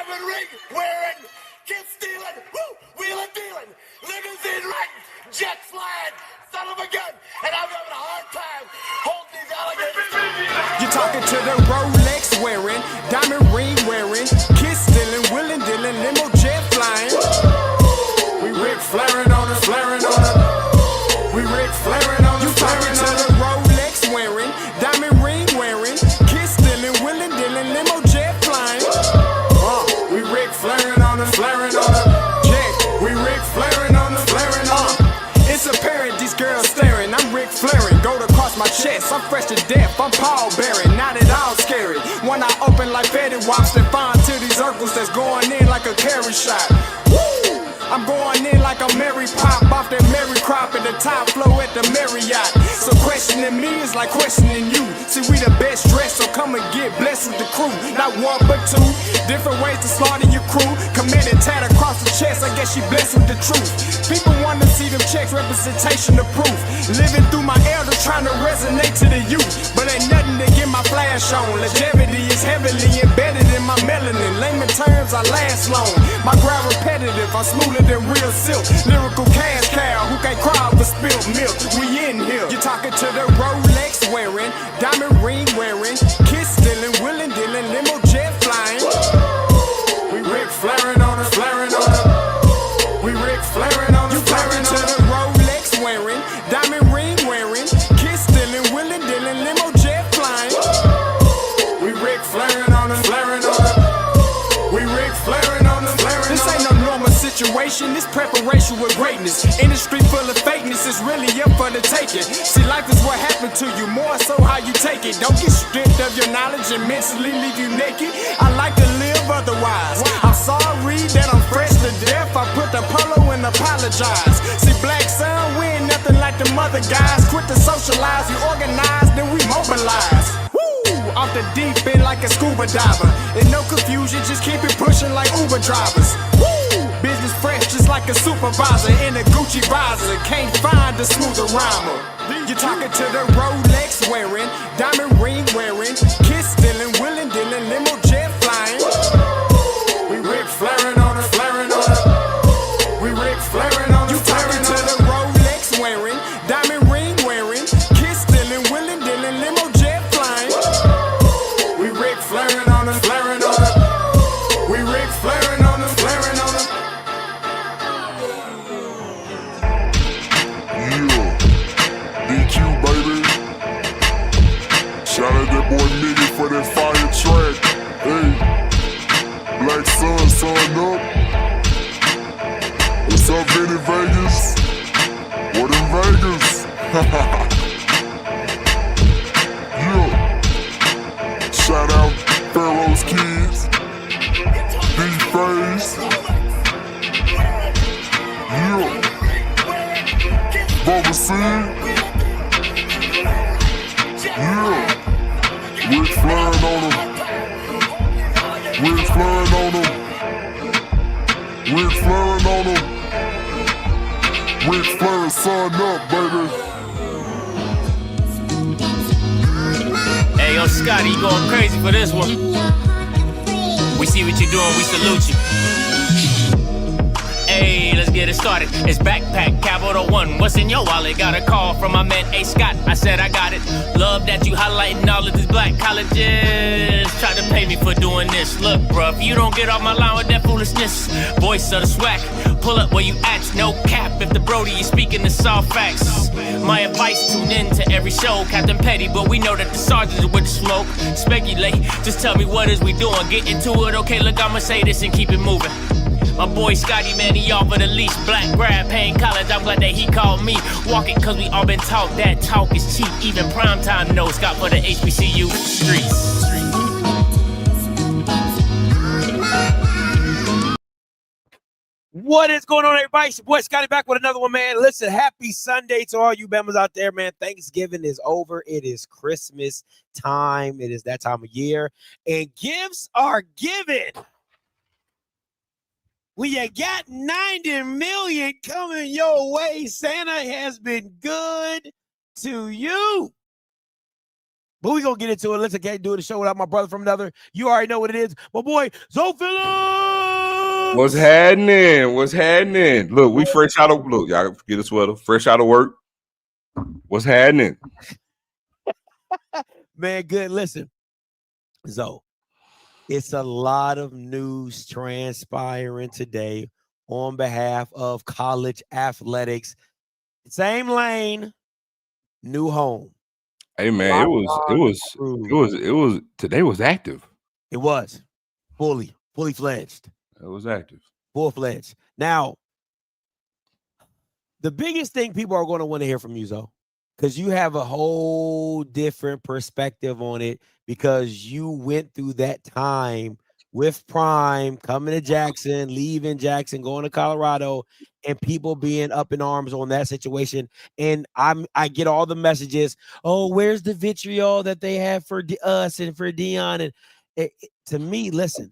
diamond ring wearing, kiss stealing, wheeling dealing, limousine riding, jet flying, son of a gun, and I'm having a hard time holding these alligators. You're talking to the Rolex wearing, diamond ring wearing, kiss stealing, wheeling dealing, limo jet flying. We Ric Flairing on us, flaring on us. We Ric Flairing on us. You talking to the Rolex wearing, diamond ring wearing, kiss stealing, wheeling dealing, limo jet flying. We Ric Flairing on us, flaring on us. Yeah, we Ric Flairing on us, flaring on us. It's apparent these girls staring. I'm Ric Flairing, gold across my chest. I'm fresh to death. I'm Paul Bearing, not at all scary. One eye open like Betty Wops and find to these circles that's going in like a carry shot. Woo! I'm going in like a Mary Pop off that Mary Crop at the top flow at the Marriott. So questioning me is like questioning you. See, we the best dressed, so come and get blessed with the crew. Not one but two, different ways to slaughter your crew. Committed tat across the chest, I guess she blessed with the truth. People want to see them checks, representation of proof. Living through my elders, trying to resonate to the youth. But ain't nothing to get my flash on. Longevity is heavily embedded in my melanin. Layman terms, I last long. My ground repetitive, I'm smoother than real silk. Lyrical cash cow who can't cry for spilled milk. We in here. You're talking to the Rolex wearing, diamond ring wearing, kiss stealing, wheeling dealing, limo jet flying. We Ric Flairing on us, flaring on us. We Ric Flairing on us. You talking to the Rolex wearing, diamond ring wearing, kiss stealing, wheeling dealing, limo jet flying. We Ric Flairing on us, flaring on us. We Ric Flairing on us, flaring on us. This ain't no normal situation, this preparation with greatness. Industry full of fakeness is really up for the taking. See, life is what happened to you, more so how you take it. Don't get stripped of your knowledge and mentally leave you naked. I like to live otherwise. I'm sorry that I'm fresh to death. I put the polo and apologize. See, black son, we ain't nothing like the mother guys. Quit to socialize, we organize, then we mobilize. Off the deep end like a scuba diver. And no confusion, just keep it pushing like Uber drivers. Woo! Business fresh just like a supervisor in a Gucci visor. Can't find a smoother rhymer. You're talking to the Rolex wearing, diamond ring wearing, kiss stealing, wheeling dealing, limo jet flying. We Ric Flairing on us, flaring on us. We Ric Flairing on us. You talking to the Rolex wearing, diamond ring wearing, kiss stealing, wheeling dealing, limo jet flying. We Ric Flairing on us, flaring on us. We Ric Flairing on us, flaring on us. Yeah, DQ baby. Shout out that boy Nigga for that fire track. Hey, Black Sun, sun up. What's up, Vinny Vegas? What in Vegas? Yeah. Shout out Pharaoh's Kids, D-Phase, yeah, Bubba C, yeah, Ric Flairing on them, Ric Flairing on them, Ric Flairing on them, Ric Flairing, son up, baby. Hey, yo, Scotty, you going crazy for this one. We see what you're doing, we salute you. Hey, let's get it started. It's Backpack Capital One. What's in your wallet? Got a call from my man A. Scott. I said I got it. Love that you highlighting all of these black colleges. Try to pay me for doing this. Look, bruh, if you don't get off my line with that foolishness, voice of the swag, pull up where you at. No cap if the Brody is speaking the soft facts. My advice, tune in to every show. Captain Petty, but we know that the sergeant is with the smoke. Speculate, just tell me what is we doing. Get into it, okay, look, I'ma say this and keep it moving. My boy Scotty, man, he offered the least. Black grad, paying college, I'm glad that he called me. Walking, cause we all been taught that talk is cheap. Even primetime knows Scott for the HBCU streets. What is going on, everybody? It's your boy Scotty back with another one, man. Listen, happy Sunday to all you members out there, man. Thanksgiving is over. It is Christmas time. It is that time of year. And gifts are given. When you got 90 million coming your way, Santa has been good to you. But we gonna get into it. Listen, can't do the show without my brother from another. You already know what it is. My boy, Zoe Phillips. What's happening? What's happening? Look, we fresh out of look. Y'all get a sweater. Fresh out of work. What's happening? Man, good. Listen, Zoe, it's a lot of news transpiring today on behalf of college athletics. Same lane, new home. Hey man, it was today was active. It was fully fledged. It was active. Full-fledged. Now, the biggest thing people are going to want to hear from you, Zoe, because you have a whole different perspective on it because you went through that time with Prime, coming to Jackson, leaving Jackson, going to Colorado, and people being up in arms on that situation. And I get all the messages, oh, where's the vitriol that they have for us and for Dion? And to me, listen,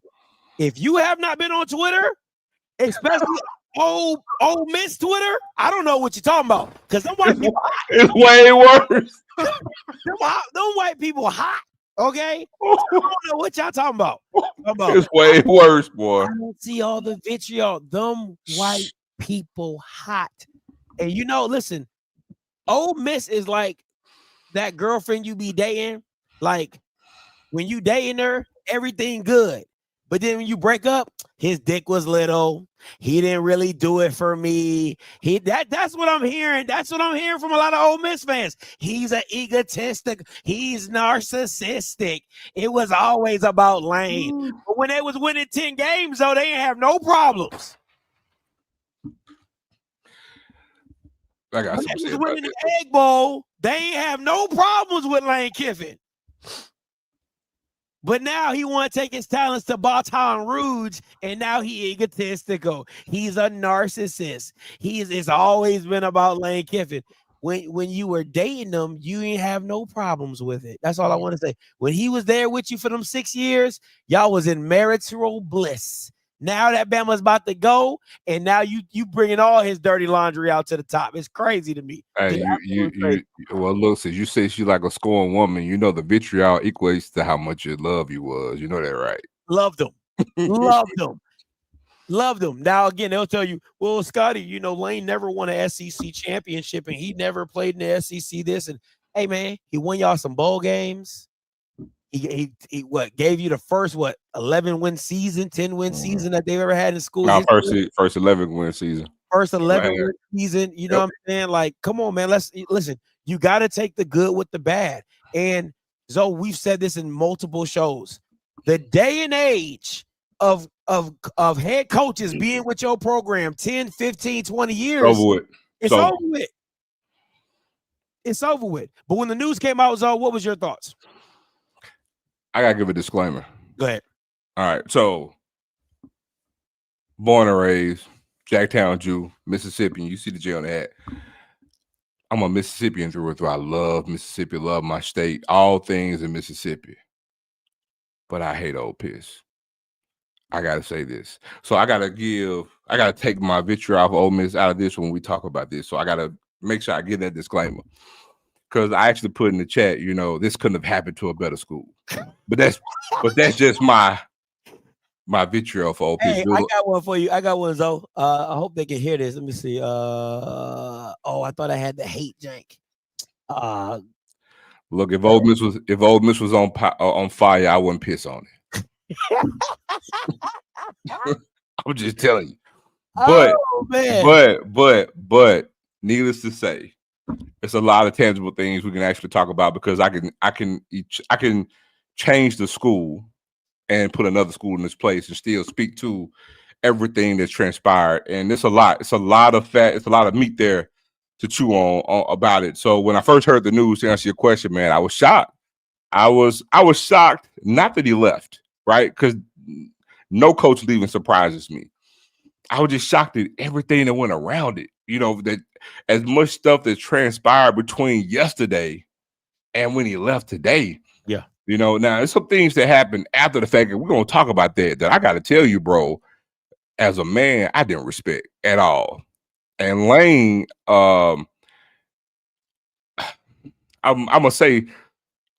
if you have not been on Twitter, especially Ole Miss Twitter, I don't know what you're talking about. Because them white people it's way worse. them white people hot. Okay? I don't know what y'all talking about. It's way worse, boy. I don't see all the vitriol. Them white people hot. And you know, listen, Ole Miss is like that girlfriend you be dating. Like when you dating her, everything good. But then when you break up, his dick was little. He didn't really do it for me. That's what I'm hearing. That's what I'm hearing from a lot of Ole Miss fans. He's an egotistic. He's narcissistic. It was always about Lane. But when they was winning 10 games, though, they didn't have no problems. I got When something they to say was about winning this. the Egg Bowl, they ain't have no problems with Lane Kiffin. But now he want to take his talents to Baton Rouge, and now he egotistical. He's a narcissist. It's always been about Lane Kiffin. When you were dating him, you didn't have no problems with it. That's all I want to say. When he was there with you for them 6 years, y'all was in marital bliss. Now that Bama's about to go, and now you bringing all his dirty laundry out to the top. It's crazy to me. Hey, well, look, since you say she like a scorned woman, you know the vitriol equates to how much you love you was. You know that, right? Loved him. Loved him. Loved him. Now, again, they'll tell you, well, Scotty, you know, Lane never won an SEC championship, and he never played in the SEC this. And, hey, man, he won y'all some bowl games. He gave you the first 11-win season, 10-win season that they've ever had in school. Now, first 11-win season. First 11-win season. You know what I'm saying? Like, come on, man. Listen. You got to take the good with the bad. And Zoe, we've said this in multiple shows. The day and age of head coaches being with your program 10, 15, 20 years. It's over with. It's over with. But when the news came out, Zoe, what was your thoughts? I gotta give a disclaimer. Go ahead. All right. So, born and raised, Jacktown Jew, Mississippi. You see the J on the hat. I'm a Mississippian through and through. I love Mississippi, love my state, all things in Mississippi. But I hate Ole Miss. I gotta say this. So I gotta take my vitriol of Ole Miss out of this when we talk about this. So I gotta make sure I give that disclaimer. Because I actually put in the chat, you know, this couldn't have happened to a better school. But that's just my vitriol for Ole Miss. Hey, I got one for you. I got one, Zoe. I hope they can hear this. Let me see. I thought I had the hate jank. Look, if Ole Miss was on fire, I wouldn't piss on it. I'm just telling you. But needless to say, it's a lot of tangible things we can actually talk about because I can change the school and put another school in this place and still speak to everything that's transpired. And it's a lot of fat, it's a lot of meat there to chew on about it. So when I first heard the news, to answer your question, man, I was shocked. I was shocked, not that he left, right? Because no coach leaving surprises me. I was just shocked at everything that went around it. You know, that as much stuff that transpired between yesterday and when he left today. Yeah. You know, now there's some things that happened after the fact, and we're going to talk about that I got to tell you, bro, as a man, I didn't respect at all. And Lane, I'm going to say,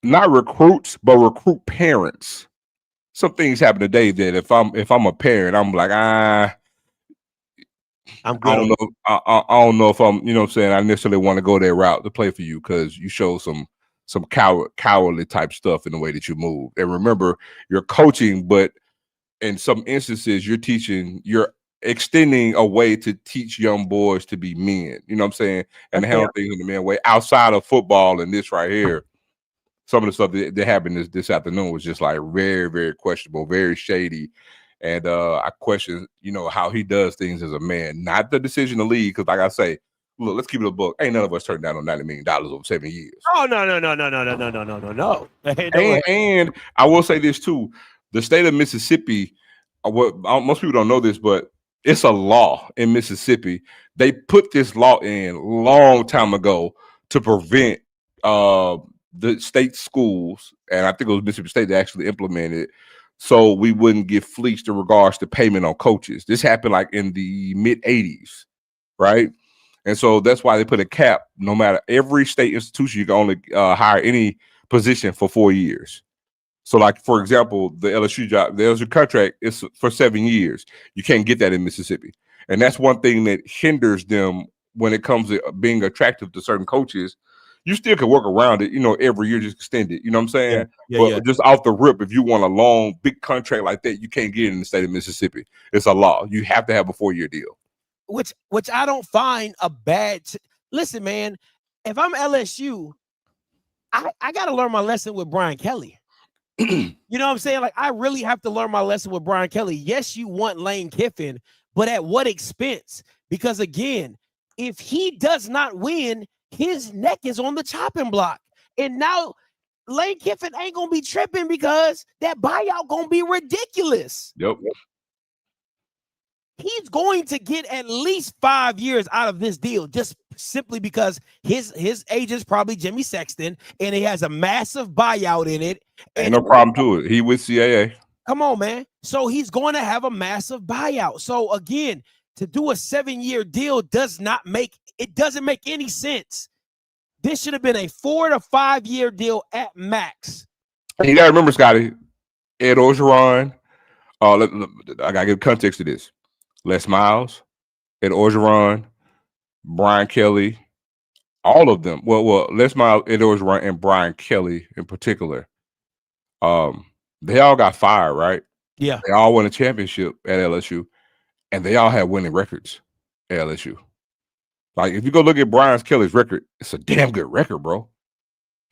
not recruits, but recruit parents. Some things happen today that if I'm a parent, I'm like, I'm good. I don't know. I don't know if I'm, you know what I'm saying, I necessarily want to go that route to play for you because you show some cowardly type stuff in the way that you move. And remember, you're coaching, but in some instances, you're extending a way to teach young boys to be men. You know what I'm saying? And to handle things in the man way outside of football and this right here. Some of the stuff that happened this afternoon was just like very, very questionable, very shady. And I question, you know, how he does things as a man, not the decision to leave. Because like I say, look, let's keep it a book. Ain't none of us turned down on $90 million over 7 years. Oh, no. And I will say this too. The state of Mississippi, most people don't know this, but it's a law in Mississippi. They put this law in a long time ago to prevent the state schools, and I think it was Mississippi State that actually implemented it, so we wouldn't get fleeced in regards to payment on coaches. This happened like in the mid 80s, right? And so that's why they put a cap. No matter every state institution, you can only hire any position for 4 years. So, like for example, the LSU job, the LSU contract is for 7 years. You can't get that in Mississippi, and that's one thing that hinders them when it comes to being attractive to certain coaches. You still can work around it, you know, every year just extend it. You know what I'm saying? But just off the rip, if you want a long, big contract like that, you can't get it in the state of Mississippi. It's a law. You have to have a 4-year deal. Which I don't find a bad. Listen, man, if I'm LSU, I got to learn my lesson with Brian Kelly. You know what I'm saying? Like, I really have to learn my lesson with Brian Kelly. Yes, you want Lane Kiffin, but at what expense? Because again, if he does not win, his neck is on the chopping block. And now Lane Kiffin ain't going to be tripping because that buyout going to be ridiculous. Yep. He's going to get at least 5 years out of this deal just simply because his agent's probably Jimmy Sexton, and he has a massive buyout in it. Ain't no problem to it. He with CAA. Come on, man. So he's going to have a massive buyout. So again, to do a 7-year deal doesn't make any sense. This should have been a 4 to 5 year deal at max. You got to remember, Scotty, Ed Orgeron. I got to give context to this. Les Miles, Ed Orgeron, Brian Kelly, all of them. Well, Les Miles, Ed Orgeron, and Brian Kelly in particular. They all got fired, right? Yeah. They all won a championship at LSU, and they all had winning records at LSU. Like, if you go look at Brian Kelly's record, it's a damn good record, bro.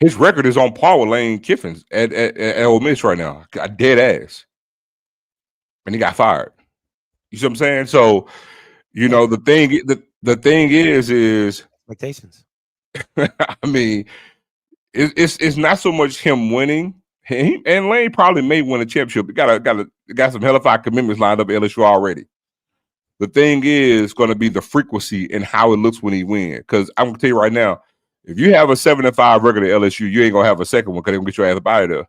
His record is on par with Lane Kiffin's at Ole Miss right now. A dead ass. And he got fired. You see what I'm saying? So, you know, the thing is expectations. I mean, it's not so much him winning. And Lane probably may win a championship. He got some hellified commitments lined up at LSU already. The thing is going to be the frequency and how it looks when he wins. Because I'm going to tell you right now, if you have a 7-5 record at LSU, you ain't going to have a second one because they're going to get your ass up out of there.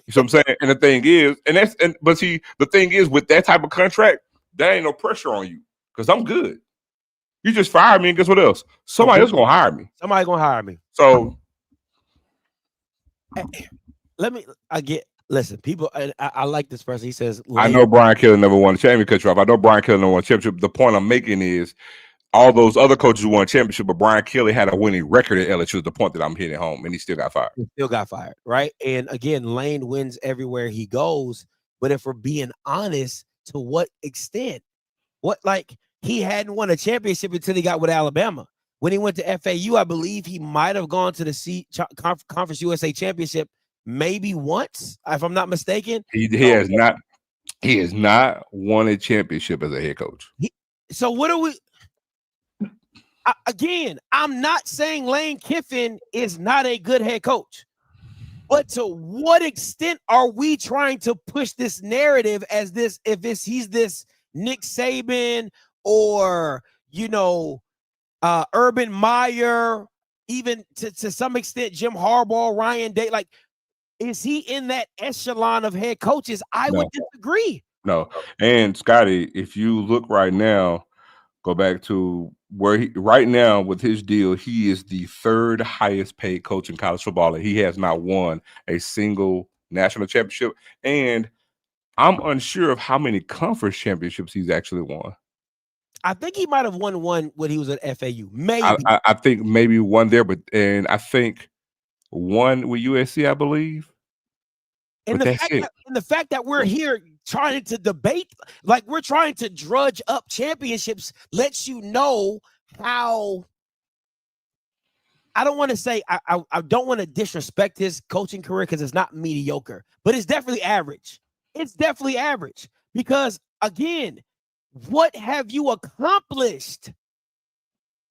You see what I'm saying? And the thing is, the thing is, with that type of contract, there ain't no pressure on you because I'm good. You just fired me, and guess what else? Somebody else going to hire me. Somebody going to hire me. So listen, people, I like this person. He says, I know Brian Kelly never won a championship. I know Brian Kelly never won a championship. The point I'm making is all those other coaches won a championship, but Brian Kelly had a winning record at LSU is the point that I'm hitting home, and he still got fired. Right? And again, Lane wins everywhere he goes. But if we're being honest, to what extent? He hadn't won a championship until he got with Alabama. When he went to FAU, I believe he might have gone to the Conference USA Championship maybe once, if I'm not mistaken. He has not won a championship as a head coach. So what are we? Again, I'm not saying Lane Kiffin is not a good head coach, but to what extent are we trying to push this narrative as this? He's this Nick Saban or Urban Meyer, even to some extent Jim Harbaugh, Ryan Day, like. Is he in that echelon of head coaches? I would disagree. No. And Scotty, if you look right now, Go back to where he right now with his deal, he is the third highest paid coach in college football, and he has not won a single national championship. And I'm unsure of how many conference championships he's actually won. I think he might have won one when he was at FAU. Maybe. I think maybe one there, and I think one with USC, I believe. And the fact that we're here trying to debate, like we're trying to drudge up championships, lets you know how. I don't want to say I don't want to disrespect his coaching career because it's not mediocre, but it's definitely average. It's definitely average because again, what have you accomplished?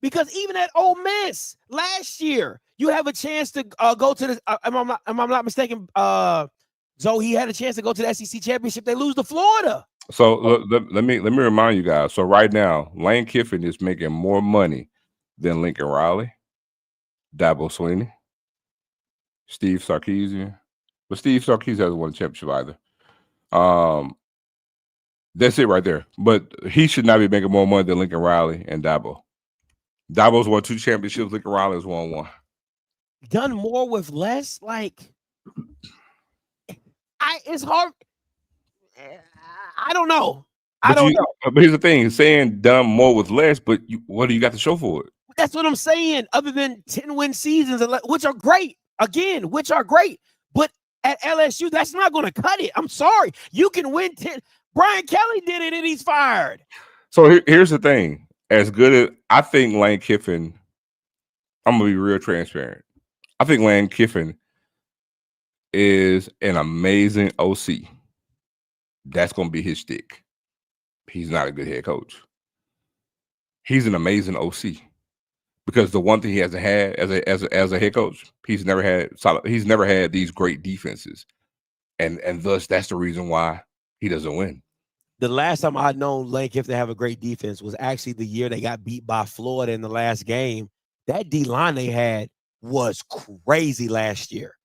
Because even at Ole Miss last year, you have a chance to go to the. Am I not mistaken? So he had a chance to go to the SEC championship. They lose to Florida. So let me remind you guys. So right now, Lane Kiffin is making more money than Lincoln Riley, Dabo Swinney, Steve Sarkisian. But Steve Sarkisian hasn't won a championship either. That's it right there. But he should not be making more money than Lincoln Riley and Dabo. Dabo's won 2 championships. Lincoln Riley has won 1. Done more with less, like. It's hard. I don't know. I don't know. But here's the thing: saying done more with less, but what do you got to show for it? That's what I'm saying. Other than 10-win seasons, which are great, again, which are great, but at LSU, that's not going to cut it. I'm sorry. You can win 10. Brian Kelly did it, and he's fired. So here's the thing: as good as I think Lane Kiffin, I'm gonna be real transparent. I think Lane Kiffin is an amazing OC. That's going to be his stick. He's not a good head coach. He's an amazing OC because the one thing he hasn't had as a head coach, he's never had these great defenses, and thus that's the reason why he doesn't win. The last time I'd known Lane Kiffin to have a great defense was actually the year they got beat by Florida in the last game. That D line they had was crazy last year.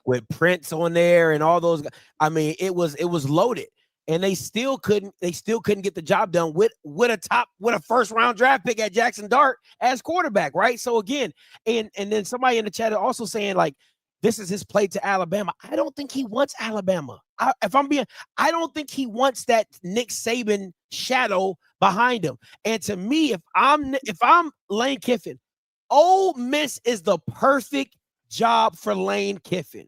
With Prince on there and all those, I mean, it was loaded, and they still couldn't get the job done with a first round draft pick at Jackson Dart as quarterback, right? So again, and then somebody in the chat also saying like this is his play to Alabama. I don't think he wants Alabama. I don't think he wants that Nick Saban shadow behind him. And to me, if I'm Lane Kiffin, Ole Miss is the perfect job for Lane Kiffin.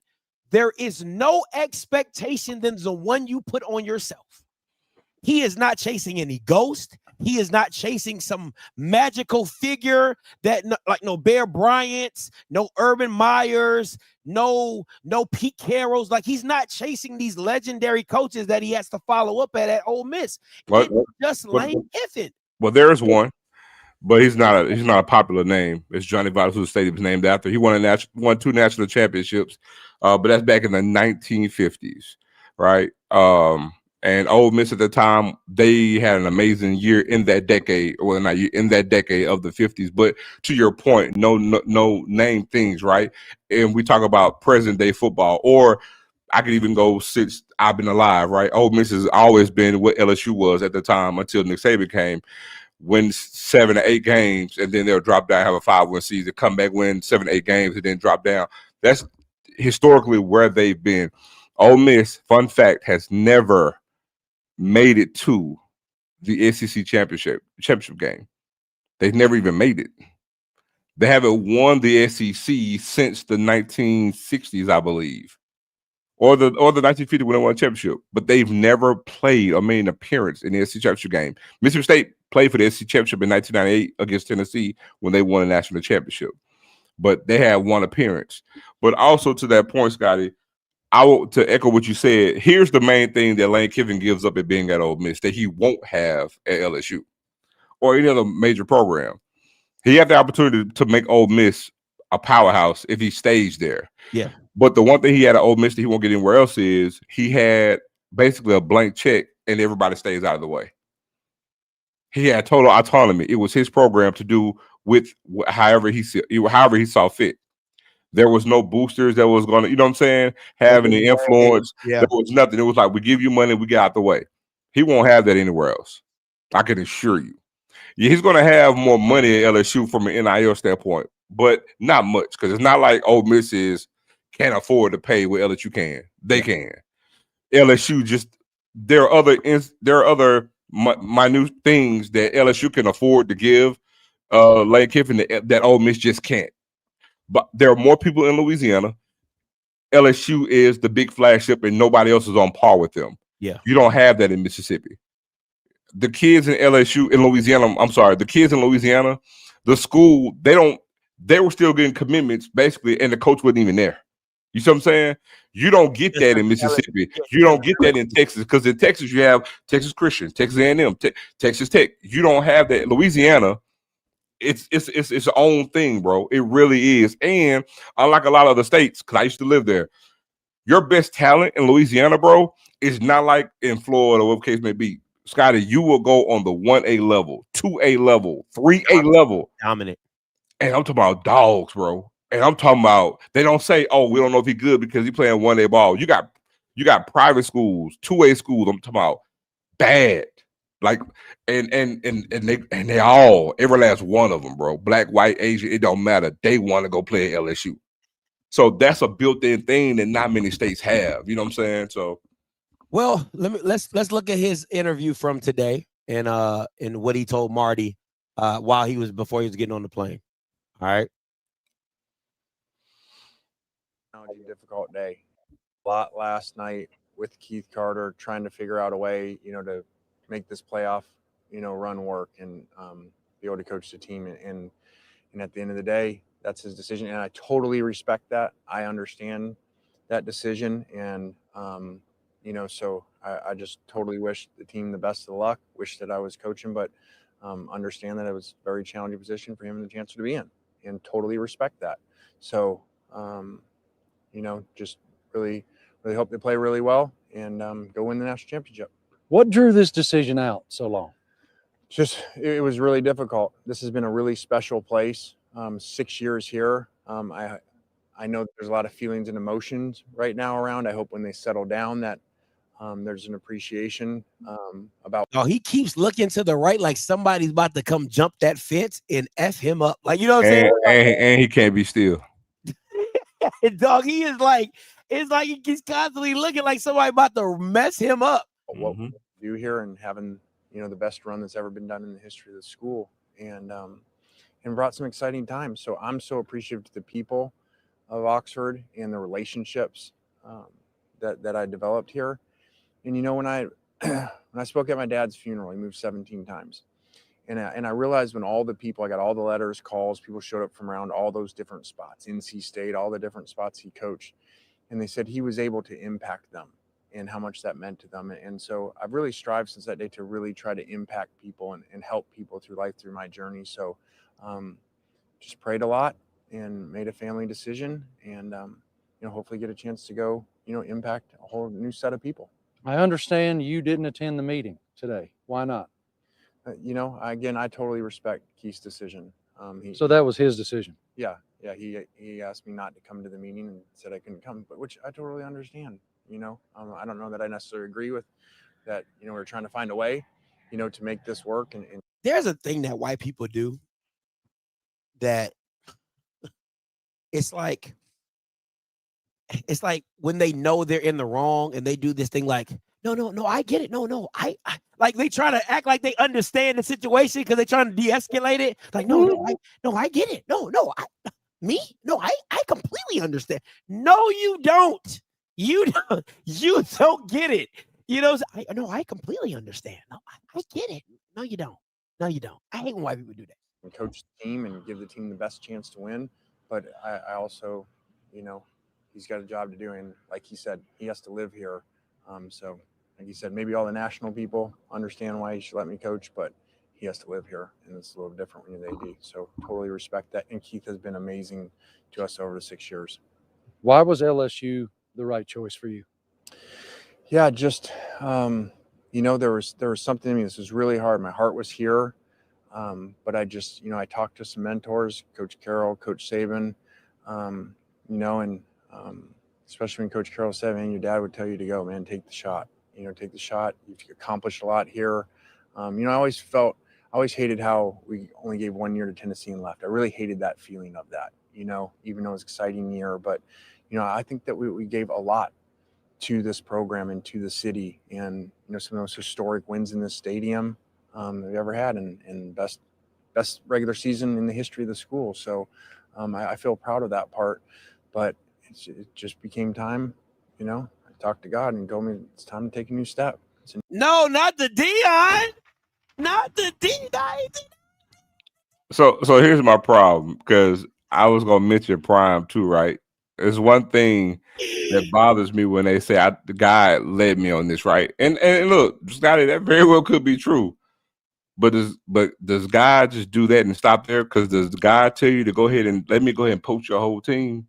There is no expectation than the one you put on yourself. He is not chasing any ghost. He is not chasing some magical figure that like no Bear Bryants, no Urban Meyers, no Pete Carrolls. Like he's not chasing these legendary coaches that he has to follow up at Ole Miss. It's just Lane Kiffin. Well, there's one. But he's not a popular name. It's Johnny Votto, whose stadium is named after. He won 2 national championships, but that's back in the 1950s, right? And Ole Miss at the time, they had an amazing year in that decade, well, not in that decade of the 50s. But to your point, no name things, right? And we talk about present day football, or I could even go since I've been alive, right? Ole Miss has always been what LSU was at the time until Nick Saban came. Win 7 or 8 games, and then they'll drop down, have a 5-win season, come back, win 7 or 8 games, and then drop down. That's historically where they've been. Ole Miss, fun fact, has never made it to the SEC championship game. They've never even made it. They haven't won the SEC since the 1960s, I believe, or the 1950 when they won a championship. But they've never played or made an appearance in the SEC championship game. Mississippi State played for the SEC championship in 1998 against Tennessee when they won a national championship. But they had one appearance. But also to that point, Scotty, to echo what you said, here's the main thing that Lane Kiffin gives up at being at Ole Miss that he won't have at LSU or any other major program. He had the opportunity to make Ole Miss a powerhouse if he stays there. Yeah. But the one thing he had at Ole Miss that he won't get anywhere else is he had basically a blank check and everybody stays out of the way. He had total autonomy. It was his program to do with however he saw fit. There was no boosters that was going to, you know what I'm saying, have any influence. Yeah. There was nothing. It was like, we give you money, we get out the way. He won't have that anywhere else. I can assure you. Yeah, he's going to have more money at LSU from an NIL standpoint, but not much because it's not like Ole Miss can't afford to pay what LSU can. They can. LSU just there are other minute things that LSU can afford to give Lane Kiffin that Ole Miss just can't. But there are more people in Louisiana. LSU is the big flagship, and nobody else is on par with them. Yeah, you don't have that in Mississippi. The kids in LSU in Louisiana, I'm sorry, the kids in Louisiana, the school, they were still getting commitments basically, and the coach wasn't even there. You see what I'm saying? You don't get that in Mississippi. You don't get that in Texas because in Texas you have Texas Christian, Texas A&M, Texas Tech. You don't have that. Louisiana, it's its own thing, bro. It really is. And unlike a lot of other states, because I used to live there, your best talent in Louisiana, bro, is not like in Florida or whatever case may be. Scotty, you will go on the 1A level, 2A level, 3A level. dominant. And I'm talking about dogs, bro. And I'm talking about they don't say, oh, we don't know if he's good because he's playing 1A ball. You got private schools, 2A schools. I'm talking about bad. Like and they all, every last one of them, bro. Black, white, Asian, it don't matter. They want to go play at LSU. So that's a built-in thing that not many states have. You know what I'm saying? So well, let's look at his interview from today and what he told Marty before he was getting on the plane. All right. Difficult day. A lot last night with Keith Carter trying to figure out a way, to make this playoff, run work and be able to coach the team. And at the end of the day, that's his decision. And I totally respect that. I understand that decision. And, so I just totally wish the team the best of luck, wish that I was coaching, but understand that it was a very challenging position for him and the chancellor to be in, and totally respect that. So, just really hope they play really well and go win the national championship. What drew this decision out so long? It was really difficult. This has been a really special place. 6 years here. I know there's a lot of feelings and emotions right now around. I hope when they settle down that there's an appreciation about. Oh, he keeps looking to the right like somebody's about to come jump that fence and F him up. Like, you know what I'm saying? And he can't be still. Dog, he is like, it's like he's constantly looking like somebody about to mess him up. What we do here and having, the best run that's ever been done in the history of the school and brought some exciting times. So I'm so appreciative to the people of Oxford and the relationships that I developed here. And, when I spoke at my dad's funeral, he moved 17 times. And I realized when all the people, I got all the letters, calls, people showed up from around all those different spots, NC State, all the different spots he coached. And they said he was able to impact them and how much that meant to them. And so I've really strived since that day to really try to impact people and help people through life, through my journey. So just prayed a lot and made a family decision and, hopefully get a chance to go, impact a whole new set of people. I understand you didn't attend the meeting today. Why not? Again, I totally respect Keith's decision. So that was his decision. Yeah. He asked me not to come to the meeting and said I couldn't come, but which I totally understand. I don't know that I necessarily agree with that. We're trying to find a way, to make this work. And there's a thing that white people do that it's like when they know they're in the wrong and they do this thing like, no, I get it. No, I like they try to act like they understand the situation because they're trying to de-escalate it. Like, no, I get it. I completely understand. No, you don't. You don't get it. I completely understand. No, I get it. No, you don't. I hate when white people do that. And coach the team and give the team the best chance to win. But I also, he's got a job to do. And like he said, he has to live here. So like he said, maybe all the national people understand why he should let me coach, but he has to live here. And it's a little different when you're the AD. So totally respect that. And Keith has been amazing to us over the 6 years. Why was LSU the right choice for you? Yeah, just, there was something in me. This was really hard. My heart was here. But I just, I talked to some mentors, Coach Carroll, Coach Saban, especially when Coach Carroll said, man, your dad would tell you to go, man, take the shot, take the shot. You've accomplished a lot here. I always felt always hated how we only gave 1 year to Tennessee and left. I really hated that feeling of that, even though it was an exciting year. But, I think that we gave a lot to this program and to the city, and, some of those historic wins in this stadium that we ever had, and best regular season in the history of the school. So I feel proud of that part, but it just became time, I talked to God and he told me it's time to take a new step. No, not the Dion. Not the Dion. So here's my problem, because I was gonna mention Prime too, right? There's one thing that bothers me when they say the guy led me on this, right? And look, Scotty, that very well could be true. But does God just do that and stop there? Because does God tell you to go ahead and let me go ahead and poach your whole team?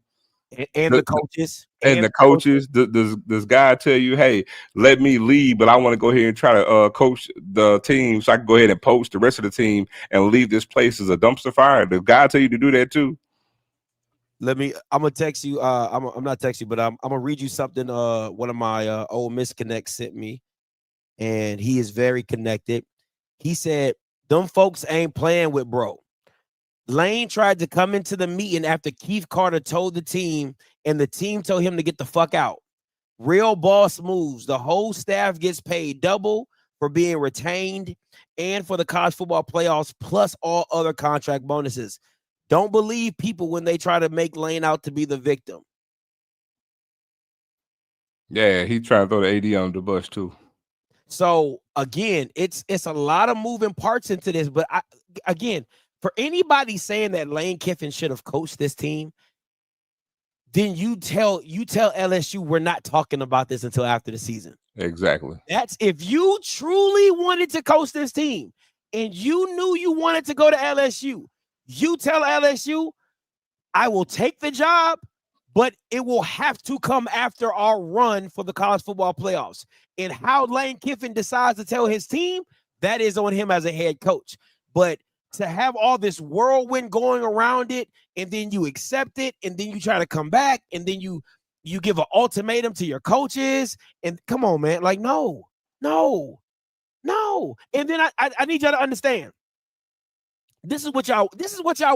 And the coaches. And the coaches, does God tell you, hey, let me lead, but I want to go ahead and try to coach the team so I can go ahead and poach the rest of the team and leave this place as a dumpster fire? Does God tell you to do that too? I'm gonna text you. I'm not text you, but I'm gonna read you something. One of my Ole Miss connects sent me, and he is very connected. He said, "Them folks ain't playing with bro." Lane tried to come into the meeting after Keith Carter told the team, and the team told him to get the fuck out. Real boss moves. The whole staff gets paid double for being retained and for the college football playoffs, plus all other contract bonuses. Don't believe people when they try to make Lane out to be the victim. Yeah, he's trying to throw the AD on the bus too. So again, it's a lot of moving parts into this, but again, for anybody saying that Lane Kiffin should have coached this team, then you tell LSU we're not talking about this until after the season. Exactly. That's if you truly wanted to coach this team and you knew you wanted to go to LSU, you tell LSU, I will take the job, but it will have to come after our run for the college football playoffs. And how Lane Kiffin decides to tell his team, that is on him as a head coach. But to have all this whirlwind going around it, and then you accept it, and then you try to come back, and then you give an ultimatum to your coaches, and come on, man, like no. And then I need y'all to understand. This is what y'all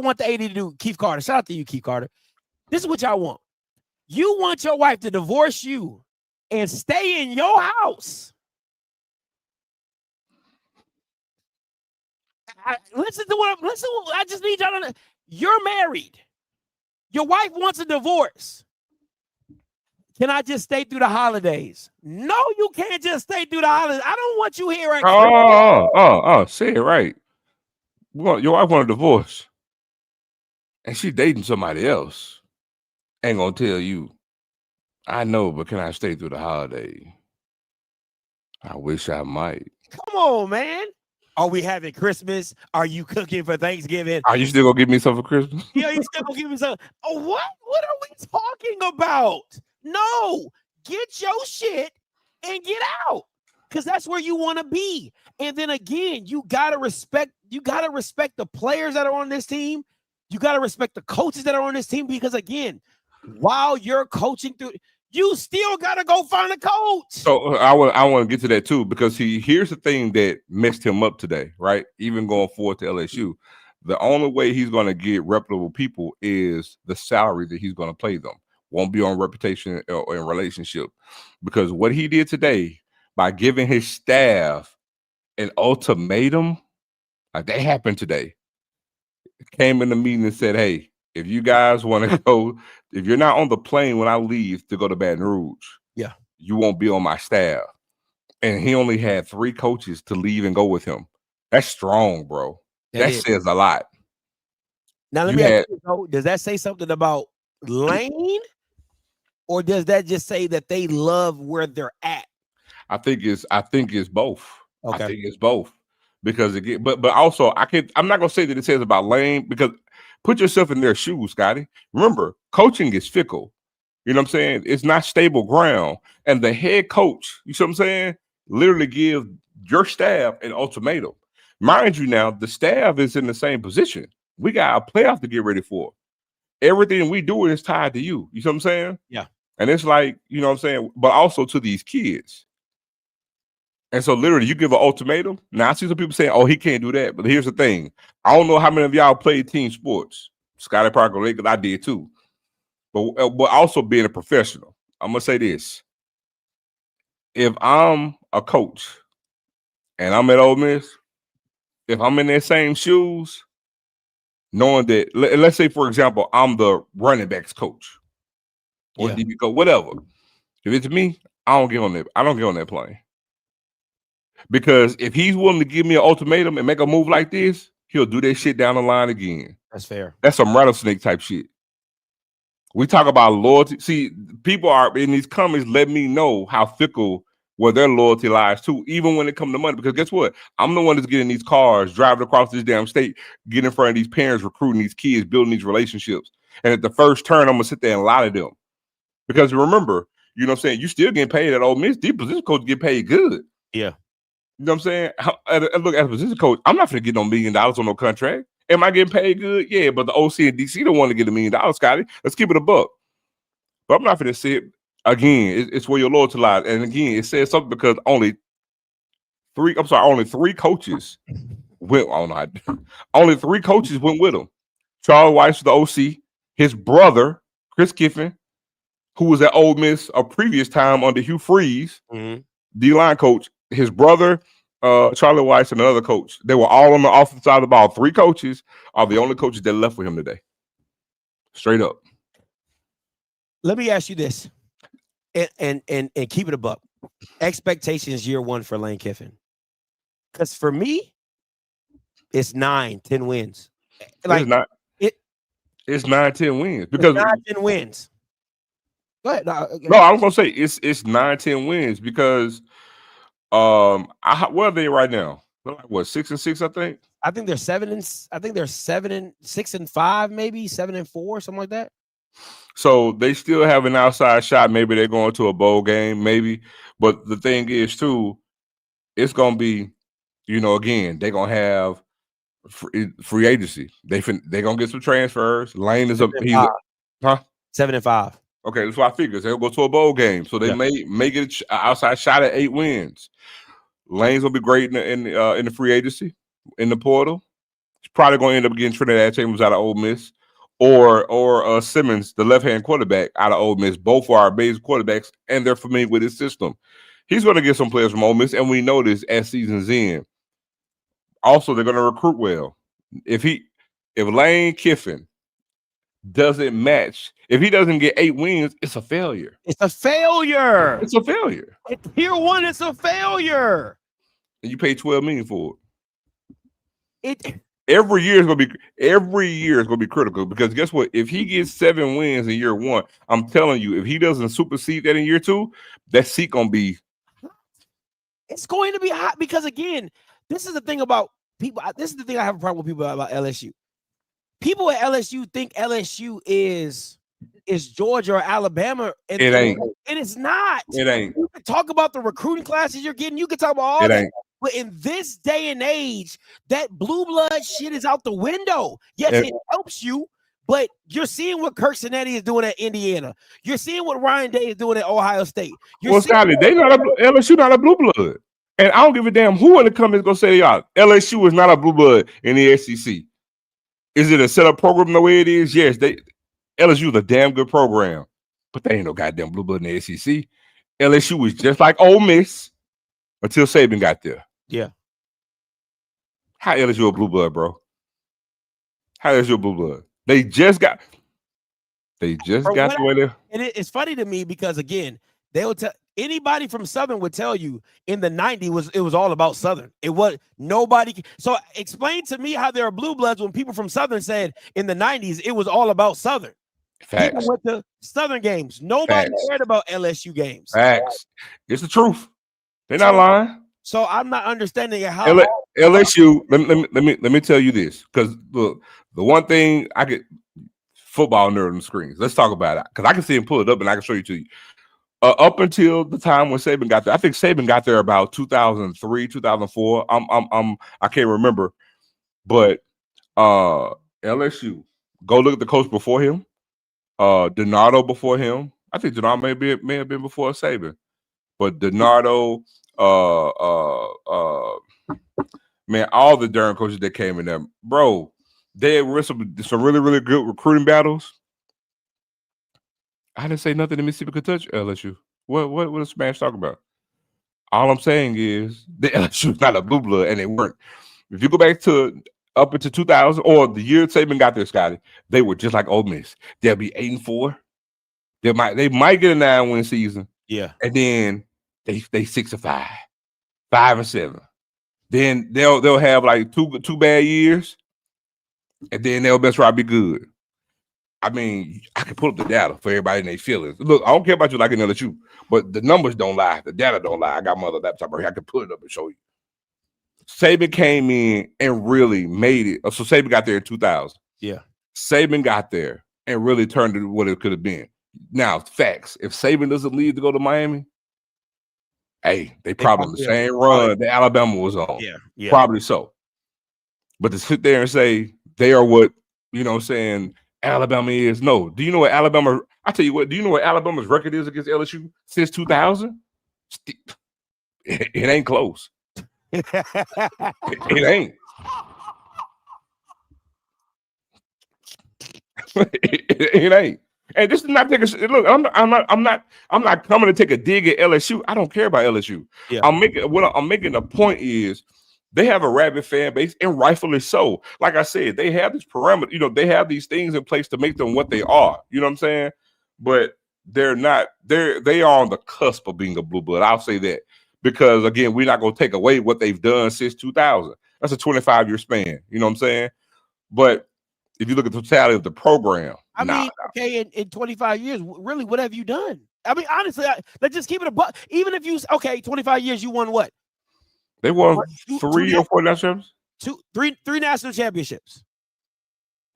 want the AD to do, Keith Carter. Shout out to you, Keith Carter. This is what y'all want. You want your wife to divorce you and stay in your house. Listen, I just need y'all to know. You're married. Your wife wants a divorce. Can I just stay through the holidays? No, you can't just stay through the holidays. I don't want you here at Christmas. Say it right. Your wife want a divorce, and she dating somebody else. Ain't gonna tell you, I know, but can I stay through the holiday? I wish I might. Come on, man. Are we having Christmas? Are you cooking for Thanksgiving? Are you still gonna give me something for Christmas? Yeah, you still gonna give me something. Oh, what? What are we talking about? No, get your shit and get out. Because that's where you want to be. And then again, you gotta respect the players that are on this team. You gotta respect the coaches that are on this team. Because again, while you're coaching through, you still gotta go find a coach. So I want to get to that too, because here's the thing that messed him up today, right? Even going forward to LSU, the only way he's going to get reputable people is the salary that he's going to pay them. Won't be on reputation or in relationship, because what he did today by giving his staff an ultimatum, like that happened today. Came in the meeting and said, hey, if you guys want to go, if you're not on the plane when I leave to go to Baton Rouge, yeah, you won't be on my staff. And he only had 3 coaches to leave and go with him. That's strong, bro. That says a lot. Now let me ask you, though, does that say something about Lane, or does that just say that they love where they're at? I think it's both. Okay. I think it's both. Because again, but also I'm not gonna say that it says about Lane, because put yourself in their shoes, Scotty. Remember, coaching is fickle. You know what I'm saying? It's not stable ground. And the head coach, you see what I'm saying, literally give your staff an ultimatum. Mind you, now the staff is in the same position. We got a playoff to get ready for. Everything we do is tied to you. You see what I'm saying? Yeah. And it's like, you know what I'm saying, but also to these kids. And so literally you give an ultimatum. Now I see some people saying, oh, he can't do that. But here's the thing. I don't know how many of y'all played team sports. Scotty Parker, because I did too. But also being a professional. I'm going to say this. If I'm a coach and I'm at Ole Miss, if I'm in their same shoes, knowing that, let's say, for example, I'm the running backs coach or DB coach, whatever. If it's me, I don't get on that plane. Because if he's willing to give me an ultimatum and make a move like this, he'll do that shit down the line again. That's fair. That's some rattlesnake type shit. We talk about loyalty. See, people are in these comments letting me know how fickle where their loyalty lies too, even when it comes to money. Because guess what? I'm the one that's getting these cars, driving across this damn state, getting in front of these parents, recruiting these kids, building these relationships. And at the first turn, I'm gonna sit there and lie to them. Because remember, you know what I'm saying, you still getting paid at Ole Miss. These position coaches get paid good. Yeah. You know what I'm saying? Look, as a position coach, I'm not gonna get no $1 million on no contract. Am I getting paid good? Yeah, but the OC and DC don't want to get $1 million, Scotty. Let's keep it a buck. But I'm not gonna say it again. It's where your loyalty lies. And again, it says something because only three coaches went. I don't know. Only 3 coaches went with him. Charles Weiss, the OC, his brother, Chris Kiffin, who was at Ole Miss a previous time under Hugh Freeze, D-line coach, his brother, Charlie Weiss, and another coach. They were all on the offensive side of the ball. 3 coaches are the only coaches that left with him today. Straight up. Let me ask you this, and keep it a buck. Expectations year 1 for Lane Kiffin. Because for me, it's 9-10 wins. Like it's 9-10 wins because 9-10 wins. Go ahead. No, I was gonna say it's 9-10 wins because where are they right now? They're like what, 6-6, I think. I think they're 7-6-5, maybe 7-4, something like that. So they still have an outside shot. Maybe they're going to a bowl game, maybe. But the thing is, too, it's gonna be, again, they're gonna have free agency. They're gonna get some transfers. Lane is 7-5. Okay, that's what I figured. They'll go to a bowl game, so they may get an outside shot at 8 wins. Lane's gonna be great in the free agency, in the portal. He's probably gonna end up getting Trinidad Chambers out of Ole Miss, or Simmons, the left-hand quarterback, out of Ole Miss. Both are our base quarterbacks, and they're familiar with his system. He's gonna get some players from Ole Miss, and we know this as season's end. Also, they're gonna recruit well. If Lane Kiffin doesn't match, if he doesn't get 8 wins, it's a failure. It's a failure. It's a failure. Year 1, it's a failure. And you pay $12 million for it. Every year is gonna be critical because guess what? If he gets 7 wins in year 1, I'm telling you, if he doesn't supersede that in year 2, that seat gonna be. It's going to be hot because again, this is the thing about people. This is the thing I have a problem with people about LSU. People at LSU think LSU is Georgia or Alabama. And it ain't. And it's not. It ain't. You can talk about the recruiting classes you're getting. You can talk about all that. Ain't. But in this day and age, that blue blood shit is out the window. Yes, it helps you, but you're seeing what Kirk Cinetti is doing at Indiana. You're seeing what Ryan Day is doing at Ohio State. Scotty, LSU not a blue blood. And I don't give a damn who in the comments gonna say y'all. LSU is not a blue blood in the SEC. Is it a setup program the way it is? Yes, LSU is a damn good program, but they ain't no goddamn blue blood in the SEC. LSU was just like Ole Miss until Saban got there. Yeah. How LSU a blue blood, bro? How LSU a blue blood? They just got the way there. And it's funny to me because again, they will tell anybody from Southern would tell you in the 90s it was all about Southern. It was nobody. So explain to me how there are blue bloods when people from Southern said in the 90s it was all about Southern. Facts. People went to Southern games. Nobody cared about LSU games. Facts. It's the truth. They're not lying. So I'm not understanding how LSU. Let me tell you this, because look, the one thing I get football nerd on the screens. Let's talk about it because I can see him pull it up and I can show you to you. Up until the time when Saban got there, I think Saban got there about 2003, 2004. I can't remember, but LSU. Go look at the coach before him. Donardo before him. I think Donardo may have been before Saban, but Donardo, Man, all the Durham coaches that came in there, bro, they were some really, really good recruiting battles. I didn't say nothing that Mississippi could touch LSU. What is Smash talking about? All I'm saying is the LSU is not a blue blood, and they weren't. If you go back to up into 2000 or the year Saban got there, Scotty, they were just like Ole Miss. They'll be 8-4. They might get a 9-win season. Yeah, and then they 6-5, 5-7. Then they'll have like two bad years, and then they'll best right be good. I mean, I can pull up the data for everybody and their feelings. Look, I don't care about you liking LSU, but the numbers don't lie. The data don't lie. I got my other laptop right here. I can pull it up and show you. Saban came in and really made it. So Saban got there in 2000. Yeah. Saban got there and really turned it what it could have been. Now, facts. If Saban doesn't leave to go to Miami, hey, they probably on the same run that Alabama was on. Yeah. Probably so. But to sit there and say they are what, you know what I'm saying, Alabama is, no. Do you know what Alabama, I tell you what, do you know what Alabama's record is against LSU since 2000? It ain't close. It ain't. It ain't. And this is not taking. Look, I'm not coming to take a dig at LSU. I don't care about LSU. Yeah. I'm making a point is they have a rabid fan base, and rightfully so. Like I said, they have this parameter. You know, they have these things in place to make them what they are. You know what I'm saying? But they're not. They are on the cusp of being a blue blood. I'll say that because again, we're not going to take away what they've done since 2000. That's a 25-year span. You know what I'm saying? But if you look at the totality of the program, I mean, okay, in 25 years, really, what have you done? I mean, honestly, let's just keep it a buck. Even if you, 25 years, you won what? They won 3 or 4 national championships? Three national championships.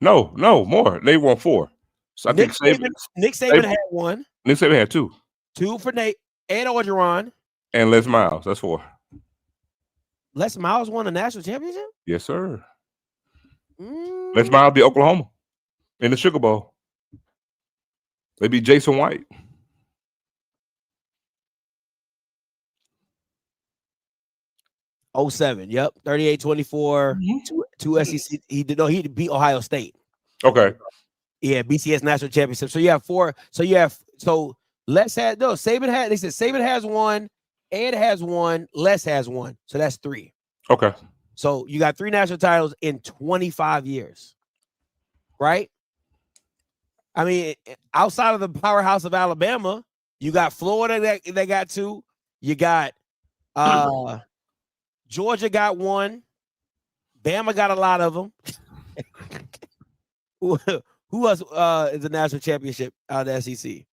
No, more. They won 4. So Nick Saban had 1. Nick Saban had 2. 2 for Nate and Orgeron. And Les Miles. That's 4. Les Miles won a national championship? Yes, sir. Les Miles beat Oklahoma in the Sugar Bowl. They beat Jason White. '07. Yep. 38-24. Two SEC. He beat Ohio State. Okay. Yeah, BCS national championship. So you have 4. So Les had Saban had. They said Saban has 1, Ed has 1, Les has 1. So that's 3. Okay. So you got 3 national titles in 25 years, right? I mean, outside of the powerhouse of Alabama, you got Florida that they got 2. You got Georgia got 1. Bama got a lot of them. Who else is a national championship out of the SEC?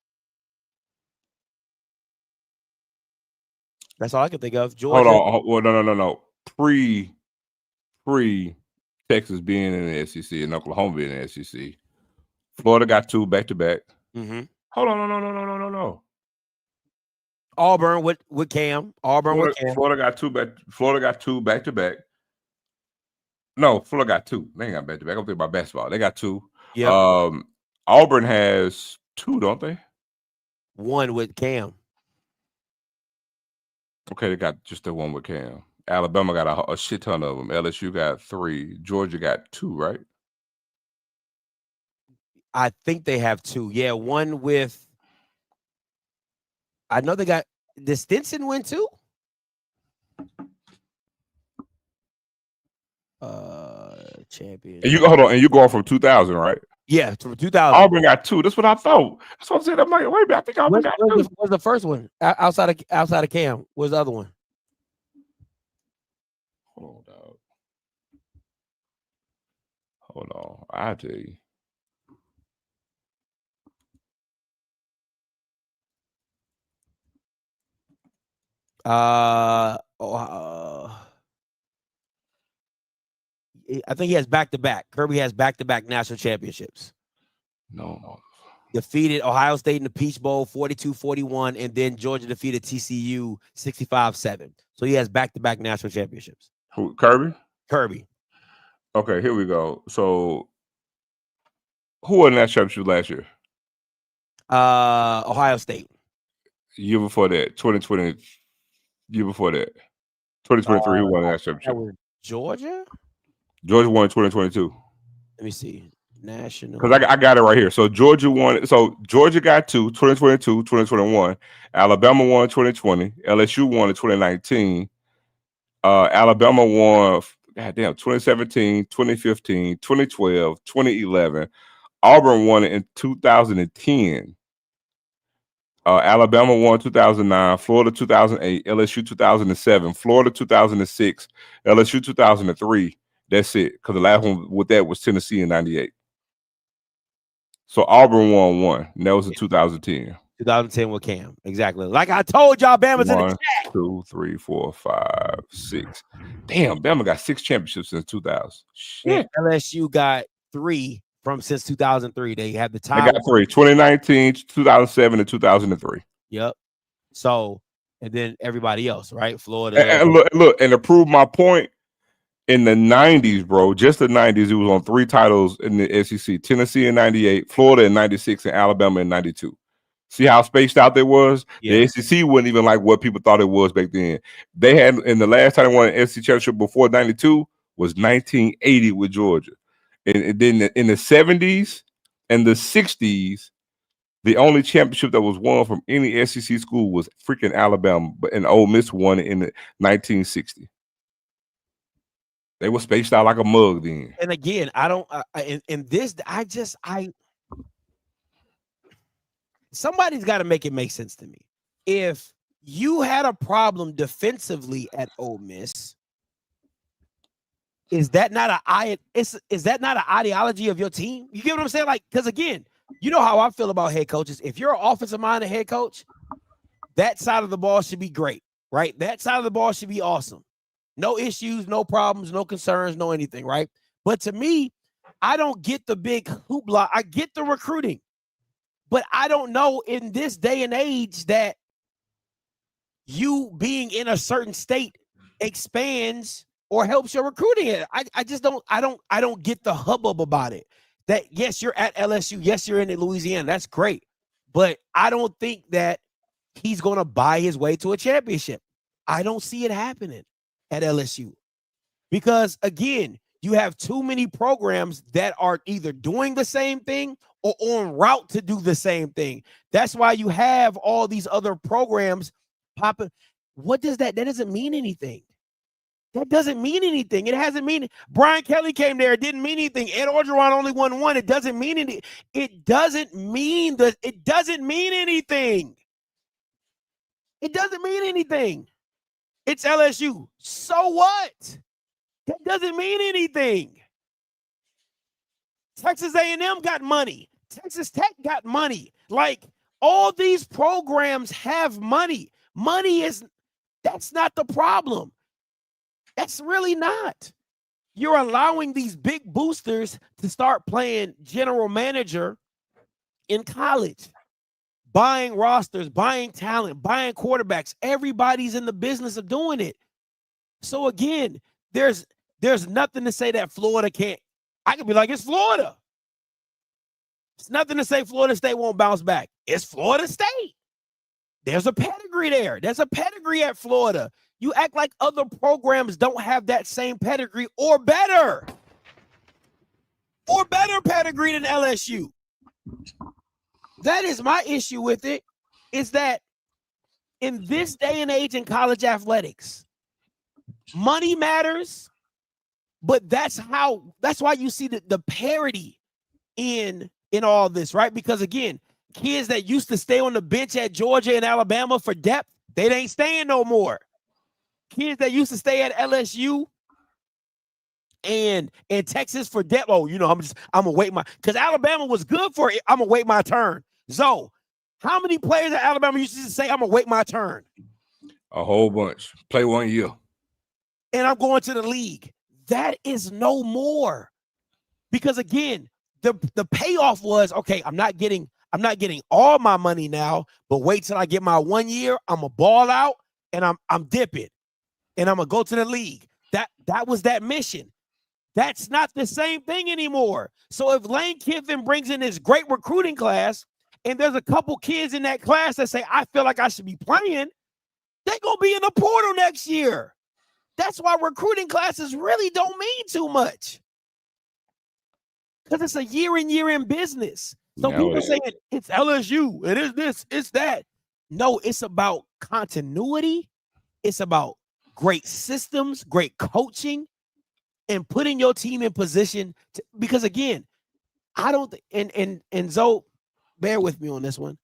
That's all I can think of. Georgia. Hold on. Well, no. Pre Texas being in the SEC and Oklahoma being in the SEC, Florida got 2 back-to-back. Hold on, no. Auburn with Cam. Florida got 2 back. Florida got 2 back-to-back. No, Florida got 2. They ain't got back-to-back. I'm thinking about basketball. They got 2. Yeah. Auburn has 2, don't they? 1 with Cam. Okay, they got just the 1 with Cam. Alabama got a shit ton of them. LSU got 3. Georgia got 2, right? I think they have 2. Yeah, 1 with. I know they got. Did Stinson win 2? Champion. And you hold on, and you going from 2000, right? Yeah, from 2000. Auburn got 2. That's what I thought. That's what I said. I'm like, wait a minute. I think Auburn got 2. What's the first one outside of Cam? What's the other one? Hold on, dog. Hold on. I'll tell you. I think he has back-to-back. Kirby has back-to-back national championships. No. Defeated Ohio State in the Peach Bowl 42-41, and then Georgia defeated TCU 65-7. So he has back-to-back national championships. Who? Kirby? Kirby. Okay, here we go. So who won that championship last year? Ohio State. Year before that, 2020. Year before that, 2023. Who won that championship? Georgia? Georgia won in 2022. Let me see. National. Because I got it right here. So Georgia won. So Georgia got 2, 2022, 2021. Alabama won 2020. LSU won in 2019. Alabama won, goddamn, 2017, 2015, 2012, 2011. Auburn won it in 2010. Alabama won 2009, Florida 2008, LSU 2007, Florida 2006, LSU 2003. That's it. Because the last one with that was Tennessee in 98. So Auburn won 1, and that was in 2010. 2010 with Cam. Exactly. Like I told y'all, Bama's in the 1, chat. 2, 3, 4, 5, 6. Damn, Bama got 6 championships since 2000. Shit. And LSU got 3 since 2003. They had the They tie. got 3, 2019, 2007, and 2003. Yep. So, and then everybody else, right? Florida. And look, and to prove my point, in the 90s, bro, just the 90s, it was on 3 titles in the SEC. Tennessee in 98, Florida in 96, and Alabama in 92. See how spaced out it was? Yeah. The SEC wasn't even like what people thought it was back then. They had, in the last time they won an SEC championship before 92 was 1980 with Georgia. And then in the 70s and the 60s, the only championship that was won from any SEC school was freaking Alabama, and Ole Miss won it in the 1960. They were spaced out like a mug then. And again, I don't, somebody's got to make it make sense to me. If you had a problem defensively at Ole Miss, is that not an ideology of your team? You get what I'm saying? Like, because again, you know how I feel about head coaches. If you're an offensive minded head coach, that side of the ball should be great, right? That side of the ball should be awesome. No issues, no problems, no concerns, no anything, right? But to me, I don't get the big hoopla. I get the recruiting, but I don't know in this day and age that you being in a certain state expands or helps your recruiting. I just don't, I don't get the hubbub about it. That yes, you're at LSU, yes, you're in Louisiana. That's great. But I don't think that he's going to buy his way to a championship. I don't see it happening at LSU. Because again, you have too many programs that are either doing the same thing or on route to do the same thing. That's why you have all these other programs popping. What does that? That doesn't mean anything. That doesn't mean anything. It hasn't mean. Brian Kelly came there. It didn't mean anything. Ed Orgeron only won 1. It doesn't mean anything. It doesn't mean that. It doesn't mean anything. It doesn't mean anything. It's LSU. So what? That doesn't mean anything. Texas A&M got money. Texas Tech got money. Like, all these programs have money. That's not the problem. That's really not. You're allowing these big boosters to start playing general manager in college, buying rosters, buying talent, buying quarterbacks. Everybody's in the business of doing it. So again, there's nothing to say that Florida can't. I could be like, it's Florida. It's nothing to say Florida State won't bounce back. It's Florida State. There's a pedigree there. There's a pedigree at Florida. You act like other programs don't have that same pedigree or better pedigree than LSU. That is my issue with it, is that in this day and age in college athletics, money matters, but that's why you see the parity in all this, right? Because again, kids that used to stay on the bench at Georgia and Alabama for depth, they ain't staying no more. Kids that used to stay at LSU and Texas for depth. Oh, you know, I'm gonna wait because Alabama was good for it. I'm gonna wait my turn. Zoe, how many players at Alabama used to say I'm gonna wait my turn? A whole bunch. Play 1 year. And I'm going to the league. That is no more. Because again, the payoff was, okay, I'm not getting all my money now, but wait till I get my 1 year. I'm gonna ball out and I'm dipping. And I'm gonna go to the league. That was that mission. That's not the same thing anymore. So if Lane Kiffin brings in this great recruiting class, and there's a couple kids in that class that say, I feel like I should be playing, they're gonna be in the portal next year. That's why recruiting classes really don't mean too much. Because it's a year in business. So people saying it's LSU, it is this, it's that. No, it's about continuity. It's about great systems, great coaching, and putting your team in position to, because again, I don't and Zoe, bear with me on this one.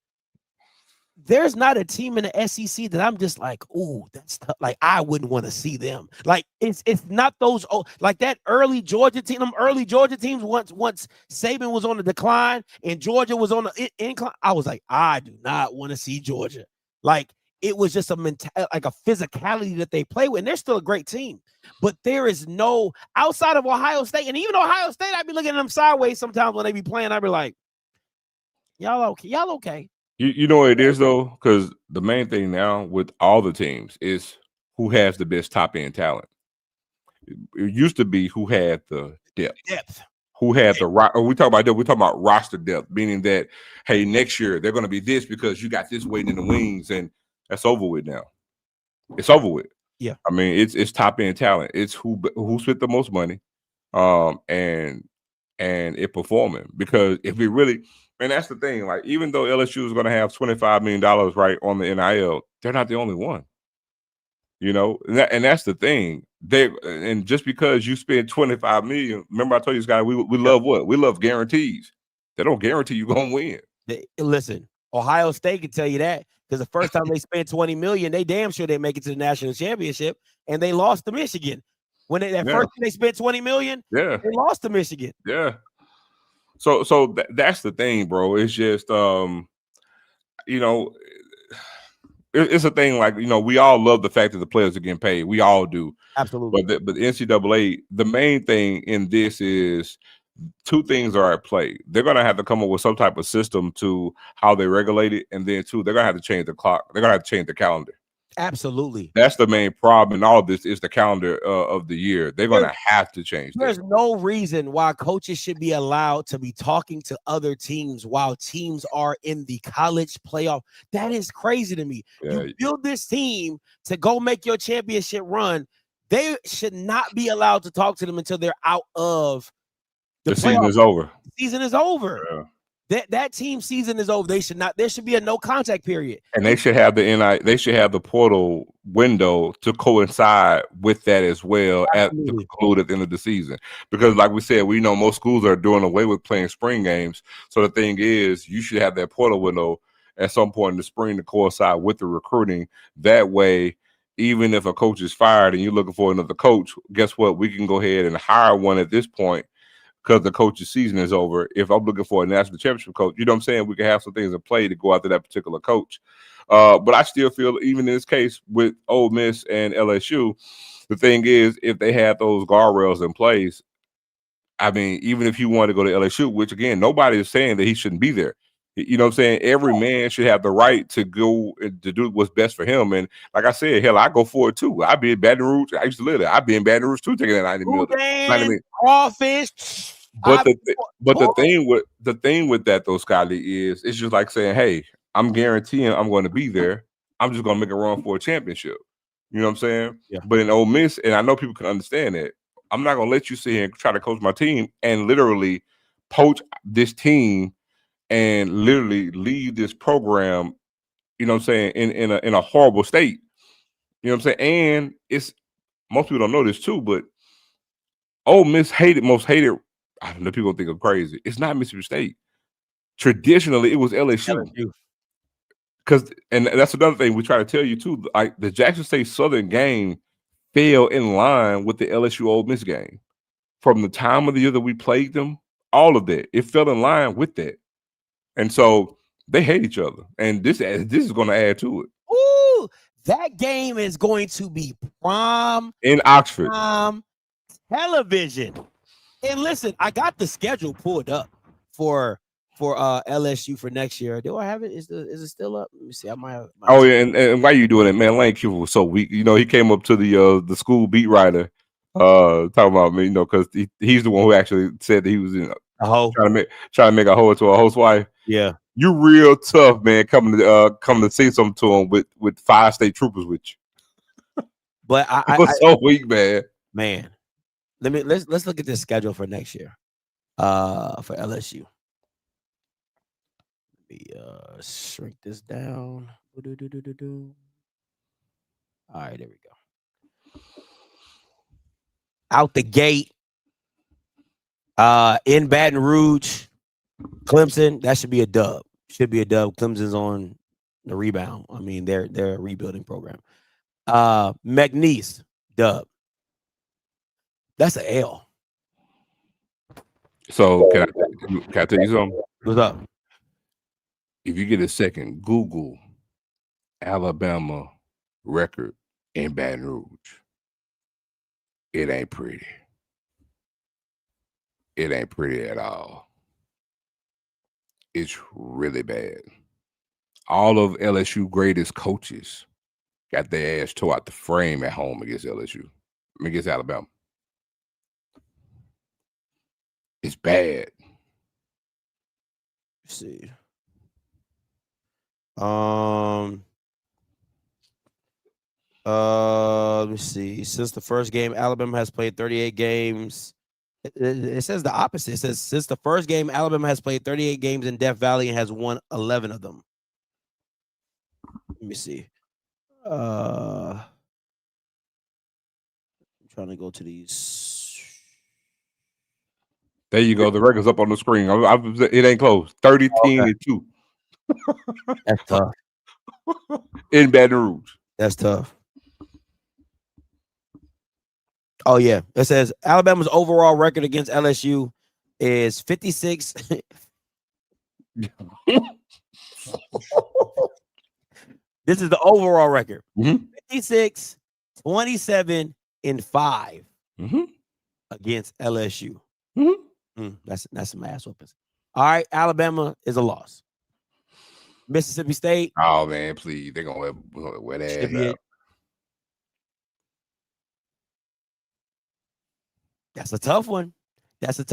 There's not a team in the SEC that I'm just like, ooh, that's tough. Like I wouldn't want to see them. Like it's not those like that early Georgia team. Them early Georgia teams. Once Saban was on the decline and Georgia was on the incline, I was like, I do not want to see Georgia. Like it was just like a physicality that they play with. And they're still a great team, but there is no outside of Ohio State. And even Ohio State, I'd be looking at them sideways sometimes when they be playing. I'd be like, y'all okay? Y'all okay? You know what it is though, because the main thing now with all the teams is who has the best top end talent. It used to be who had the depth. Who had the right? We talk about that. We talk about roster depth, meaning that hey, next year they're going to be this because you got this waiting in the wings, and that's over with now. It's over with. Yeah, I mean it's top end talent. It's who spent the most money, and it performing because if we really. And that's the thing. Like, even though LSU is going to have $25 million right on the NIL, they're not the only one. You know, and that's the thing. And just because you spend $25 million, remember I told you, Scott, we love what? We love guarantees. They don't guarantee you're going to win. Listen, Ohio State can tell you that because the first time they spent $20 million, they damn sure they make it to the national championship, and they lost to Michigan. When first time they spent $20 million, they lost to Michigan. Yeah. So that's the thing, bro. It's just, you know, it's a thing like, you know, we all love the fact that the players are getting paid. We all do. Absolutely. But the NCAA, the main thing in this is two things are at play. They're going to have to come up with some type of system to how they regulate it. And then, two, they're going to have to change the clock. They're going to have to change the calendar. Absolutely. That's the main problem in all of this is the calendar of the year. They're going to have to change that. There's no reason why coaches should be allowed to be talking to other teams while teams are in the college playoff. That is crazy to me. Yeah. You build this team to go make your championship run. They should not be allowed to talk to them until they're out of the season is over. The season is over. Yeah. That team season is over. They should not. There should be a no contact period, and they should have They should have the portal window to coincide with that as well. Absolutely. At the conclude at the end of the season. Because, like we said, we know most schools are doing away with playing spring games. So the thing is, you should have that portal window at some point in the spring to coincide with the recruiting. That way, even if a coach is fired and you're looking for another coach, guess what? We can go ahead and hire one at this point. Because the coach's season is over. If I'm looking for a national championship coach, you know what I'm saying? We can have some things in play to go after that particular coach. But I still feel, even in this case with Ole Miss and LSU, the thing is, if they had those guardrails in place, I mean, even if you want to go to LSU, which again, nobody is saying that he shouldn't be there. You know what I'm saying? Every man should have the right to go to do what's best for him. And like I said, hell, I go for it too. I'd be in Baton Rouge. I used to live there. I'd be in Baton Rouge too, taking that 90 million. Crawfish. But the thing with that though, Scotty, is it's just like saying, hey, I'm guaranteeing I'm going to be there. I'm just going to make a run for a championship. You know what I'm saying? Yeah. But in Ole Miss, and I know people can understand that, I'm not going to let you sit here and try to coach my team and literally poach this team and literally leave this program, you know what I'm saying, in a horrible state. You know what I'm saying? And it's most people don't know this too, but Ole Miss most hated. I don't know, people think I'm crazy. It's not Mississippi State. Traditionally, it was LSU. And that's another thing we try to tell you too. Like the Jackson State Southern game fell in line with the LSU Ole Miss game. From the time of the year that we played them, all of that, it fell in line with that. And so they hate each other. And this is going to add to it. Ooh, that game is going to be prime in Oxford. Television. And listen, I got the schedule pulled up for LSU for next year. Do I have it? Is it still up? Let me see. I might have. Oh yeah, and why are you doing it, man? Lane Kiffin was so weak. You know, he came up to the school beat writer, talking about me. You know, because he's the one who actually said that he was in a hoe, trying to make a hoe into a host wife. Yeah, you real tough, man. Coming to say something to him with 5 state troopers with you. But It was so weak, man. man, let's look at this schedule for next year. For LSU. Let me shrink this down. All right, there we go. Out the gate. In Baton Rouge, Clemson, that should be a dub. Should be a dub. Clemson's on the rebound. I mean, they're a rebuilding program. McNeese, dub. That's an L. So can I tell you something? What's up? If you get a second, Google Alabama record in Baton Rouge. It ain't pretty. It ain't pretty at all. It's really bad. All of LSU greatest coaches got their ass tore out the frame at home against LSU. Against Alabama. It's bad. Let's see. Let me see. Since the first game, Alabama has played 38 games. It says the opposite. It says since the first game, Alabama has played 38 games in Death Valley and has won 11 of them. Let me see. I'm trying to go to these. There you go. The record's up on the screen. It ain't close. 30-10-2. That's tough. In Baton Rouge. That's tough. Oh, yeah. It says Alabama's overall record against LSU is 56. This is the overall record. 56, 27, and 5 against LSU. That's some ass whoopings. All right, Alabama is a loss. Mississippi State. Oh man, please! They're gonna wear that ass out. That's a tough one. That's all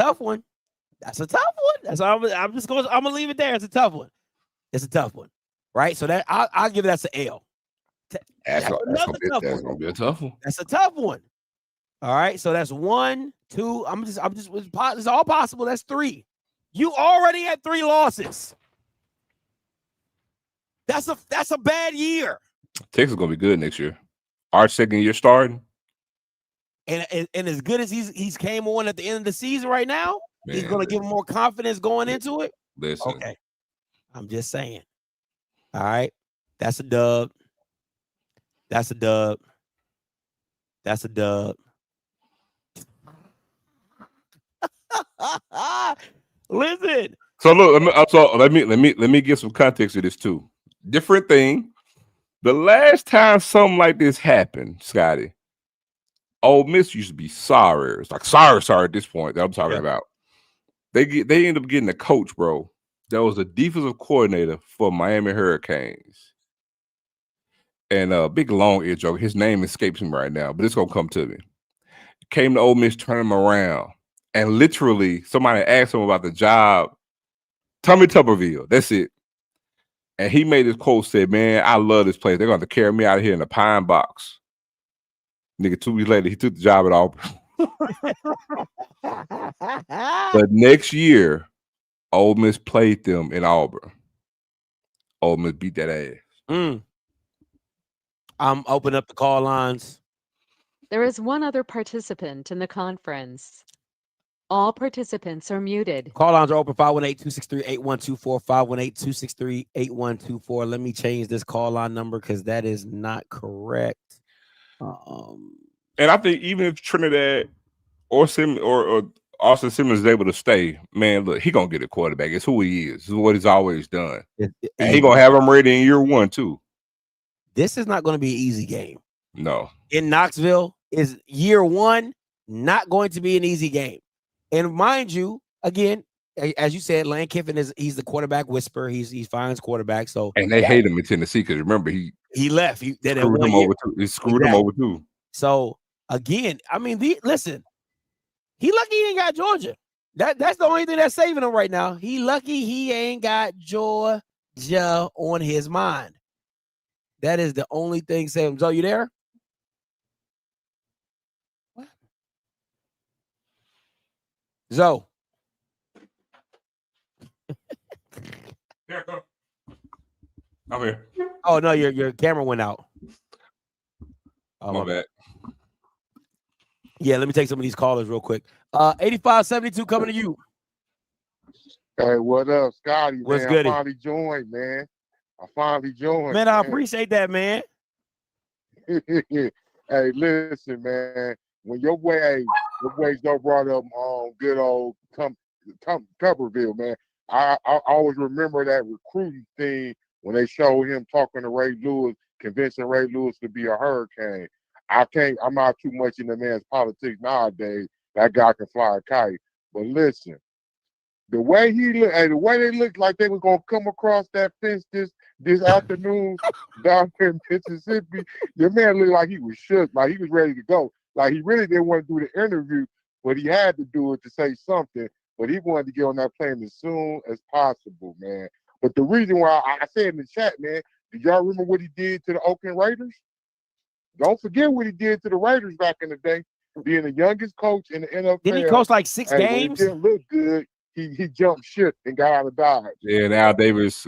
I'm gonna leave it there. It's a tough one. Right? So that I'll give that's an L. That's gonna be a tough one. That's a tough one. All right. So that's 1, 2. It's all possible. That's 3. You already had 3 losses. That's a bad year. Texas is gonna be good next year. Our second year starting. And as good as he's came on at the end of the season right now, he's gonna give him more confidence going into it. Listen. Okay. I'm just saying. All right. That's a dub. Listen. So look, let me give some context to this too. Different thing. The last time something like this happened, Scotty, Ole Miss used to be sorry. It's like sorry at this point that I'm talking about. They end up getting a coach, bro. That was a defensive coordinator for Miami Hurricanes. And big long ear joke. His name escapes me right now, but it's gonna come to me. Came to Ole Miss, turned him around, and literally somebody asked him about the job. Tommy Tuberville, that's it. And he made this quote, said, "Man, I love this place. They're going to carry me out of here in a pine box." Nigga, 2 weeks later, he took the job at Auburn. The next year, Ole Miss played them in Auburn. Ole Miss beat that ass. I'm opening up the call lines. There is one other participant in the conference. All participants are muted. Call lines are open 518-263-8124, 518-263-8124. Let me change this call line number because that is not correct. And I think even if Trinidad or Austin Simmons is able to stay, man, look, he gonna get a quarterback. It's who he is. This is what he's always done. And he gonna have him ready in year 1 too. This is not going to be an easy game. No. In Knoxville is year 1, not going to be an easy game. And mind you, again, as you said, Lane Kiffin he's the quarterback whisperer. He finds quarterbacks. So and they hate him in Tennessee because remember he left. He screwed him over too. He screwed him over too. So again, I mean, listen, he lucky he ain't got Georgia. That's the only thing that's saving him right now. He lucky he ain't got Georgia on his mind. That is the only thing saving him. So you there? Zoe. I'm here. Oh no, your camera went out. Oh, My bad. Yeah, let me take some of these callers real quick. 8572 coming to you. Hey, what up, Scotty? What's man? goody? I finally joined, man. I finally joined. Man, I appreciate that, man. Hey, listen, man. When your boy Joe brought up good old Tuberville, man. I always remember that recruiting thing when they showed him talking to Ray Lewis, convincing Ray Lewis to be a Hurricane. I'm not too much in the man's politics nowadays. That guy can fly a kite. But listen, the way the way they looked like they were gonna come across that fence this afternoon down here in Mississippi, the man looked like he was shook, like he was ready to go. Like he really didn't want to do the interview, but he had to do it to say something. But he wanted to get on that plane as soon as possible, man. But the reason why I said in the chat, man, do y'all remember what he did to the Oakland Raiders? Don't forget what he did to the Raiders back in the day, being the youngest coach in the NFL. Didn't he coach like 6 games? When it didn't look good, he jumped ship and got out of Dodge. Yeah, and Al Davis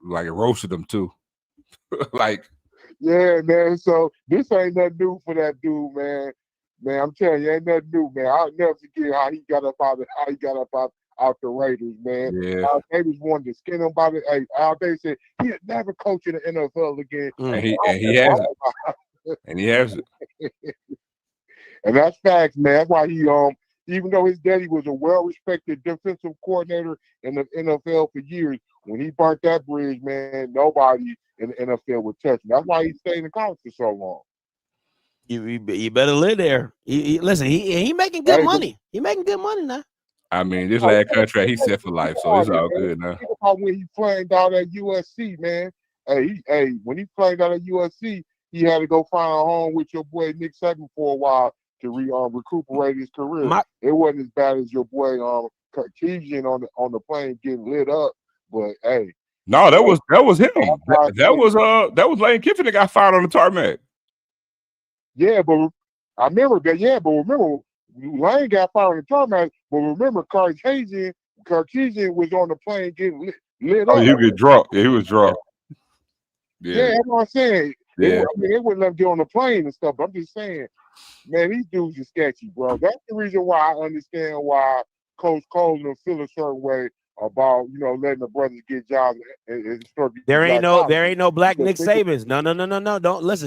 like roasted him too. Like, yeah, man. So this ain't nothing new for that dude, man. Man, I'm telling you, ain't nothing new, man. I'll never forget how he got up out the Raiders, man. yeah, Al Davis wanted to skin him by the. Hey, Al Davis said he'd never coach in the NFL again. and he has it, and he has it. And that's facts, man. That's why he even though his daddy was a well-respected defensive coordinator in the NFL for years, when he burnt that bridge, man, nobody in the NFL would touch him. That's why he stayed in college for so long. You better live there. Listen, he making good money. He making good money now. I mean, this last contract he set for life, so it's all good now. Think about when he flamed out at USC, man. Hey, when he flamed out at USC, he had to go find a home with your boy Nick Saban for a while to recuperate his career. It wasn't as bad as your boy Keegan on the plane getting lit up, but hey. No, that was him. That was Lane Kiffin that got fired on the tarmac. Yeah, but I remember that. Yeah, but remember Lane got fired on the tarmac. But remember, Cartesian was on the plane getting lit up. Oh, he get drunk. Yeah, he was drunk. Yeah, that's what I'm saying. Yeah, they wouldn't let him get on the plane and stuff. But I'm just saying, man, these dudes are sketchy, bro. That's the reason why I understand why Coach Coleman feel a certain way about letting the brothers get jobs. There ain't no black Nick Sabans. No.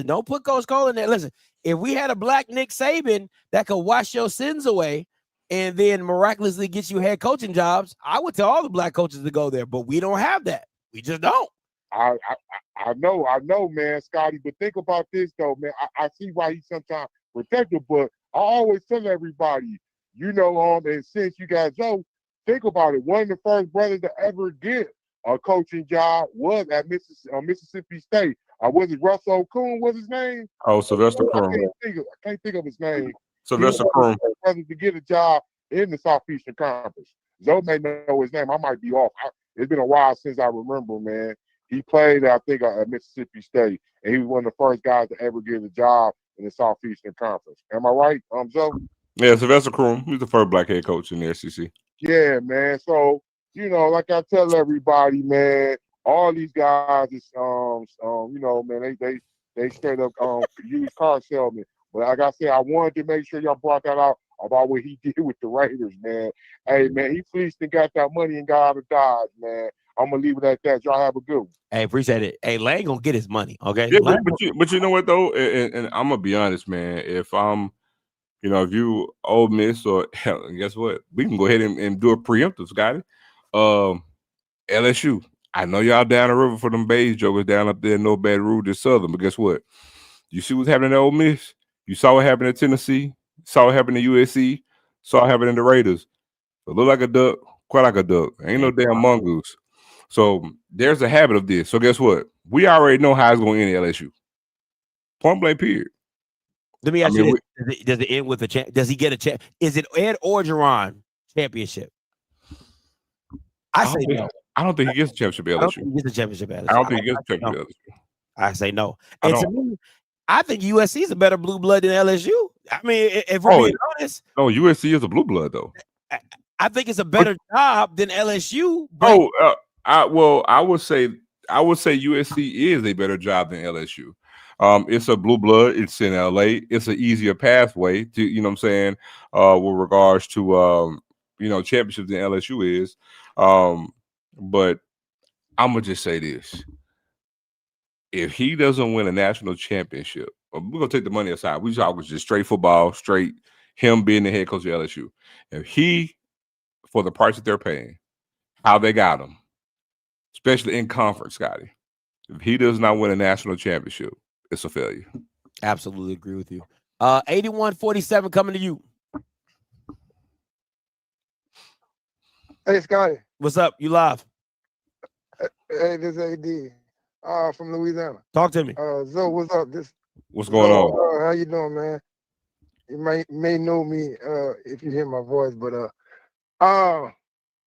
Don't put Coach Cole in there. Listen, if we had a black Nick Saban that could wash your sins away and then miraculously get you head coaching jobs, I would tell all the black coaches to go there. But we don't have that. We just don't. I know, man, Scotty. But think about this though, man. I see why he's sometimes protective, but I always tell everybody, and since you guys know. Think about it. One of the first brothers to ever get a coaching job was at Mississippi State. Was it Russell Coon? Was his name? Oh, Sylvester Croom. I can't think of his name. Sylvester Croom. Brothers to get a job in the Southeastern Conference. Zoe may know his name. I might be off. It's been a while since I remember, man. He played, I think, at Mississippi State, and he was one of the first guys to ever get a job in the Southeastern Conference. Am I right, Zoe? Yeah, Sylvester Croom. He's the first black head coach in the SEC. Yeah, man. So, like I tell everybody, man, all these guys is man, they straight up use car salesmen. But like I said, I wanted to make sure y'all brought that out about what he did with the Raiders, man. Hey, man, he fleeced and got that money and got out of Dodge, man. I'm gonna leave it at that. Y'all have a good one. Hey, appreciate it. Hey, Lane gonna get his money, okay? Yeah, but you know what though, and I'm gonna be honest, man. If I'm if you Ole Miss or guess what? We can go ahead and do a preemptive, Scotty. LSU. I know y'all down the river for them Bays jokers down up there in No Baton Rouge and Southern, but guess what? You see what's happening at Ole Miss? You saw what happened at Tennessee, saw what happened at USC, saw what happened in the Raiders. So look like a duck, quite like a duck. Ain't no damn mongoose. So there's a habit of this. So guess what? We already know how it's going to end at LSU. Point blank, period. Let me ask you this. Does it end with a champ? Does he get a champ? Is it Ed Orgeron championship? I say no. I don't think he gets a championship at LSU. I don't think he gets a championship at LSU. I don't think he gets a championship at LSU. I say no. And to me, I think USC is a better blue blood than LSU. I mean, if we're being honest. No, USC is a blue blood, though. I think it's a better job than LSU. But I would say USC is a better job than LSU. It's a blue blood. It's in LA. It's an easier pathway to, you know what I'm saying, with regards to championships than LSU is. But I'm gonna just say this: if he doesn't win a national championship, we're gonna take the money aside. We talk just straight football, straight him being the head coach of LSU. If he, for the price that they're paying, how they got him, especially in conference, Scotty, if he does not win a national championship, it's a failure. Absolutely agree with you. 8147 coming to you. Hey, Scotty. What's up? You live. Hey, this is AD from Louisiana. Talk to me. Zoe, what's up? What's going on? How you doing, man? You may know me if you hear my voice, but I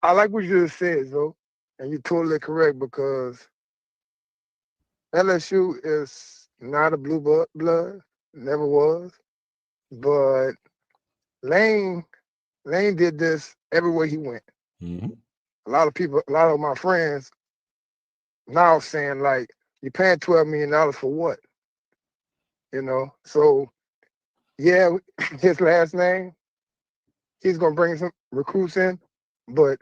like what you just said, Zoe, and you're totally correct because LSU is not a blue blood, never was, but Lane did this everywhere he went. Mm-hmm. A lot of my friends now saying, like, you're paying $12 million for what? You know? So, yeah, his last name, he's going to bring some recruits in, but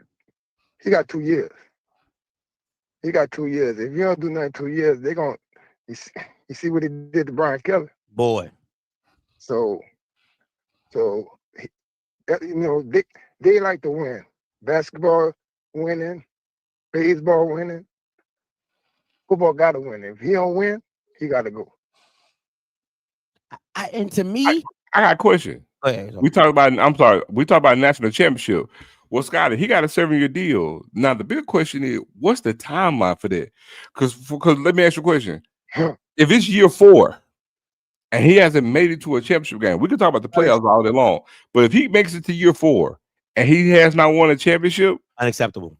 he got 2 years. He got 2 years. If you don't do nothing 2 years, they're going to, you see what he did to Brian Kelly? Boy. So they like to win. Basketball winning, baseball winning. Football got to win. If he don't win, he got to go. And to me, I got a question. We talk about national championship. Well, Scotty, he got a 7-year deal. Now the big question is, what's the timeline for that? Because let me ask you a question. If it's year 4 and he hasn't made it to a championship game, we can talk about the playoffs all day long. But if he makes it to year 4 and he has not won a championship, unacceptable.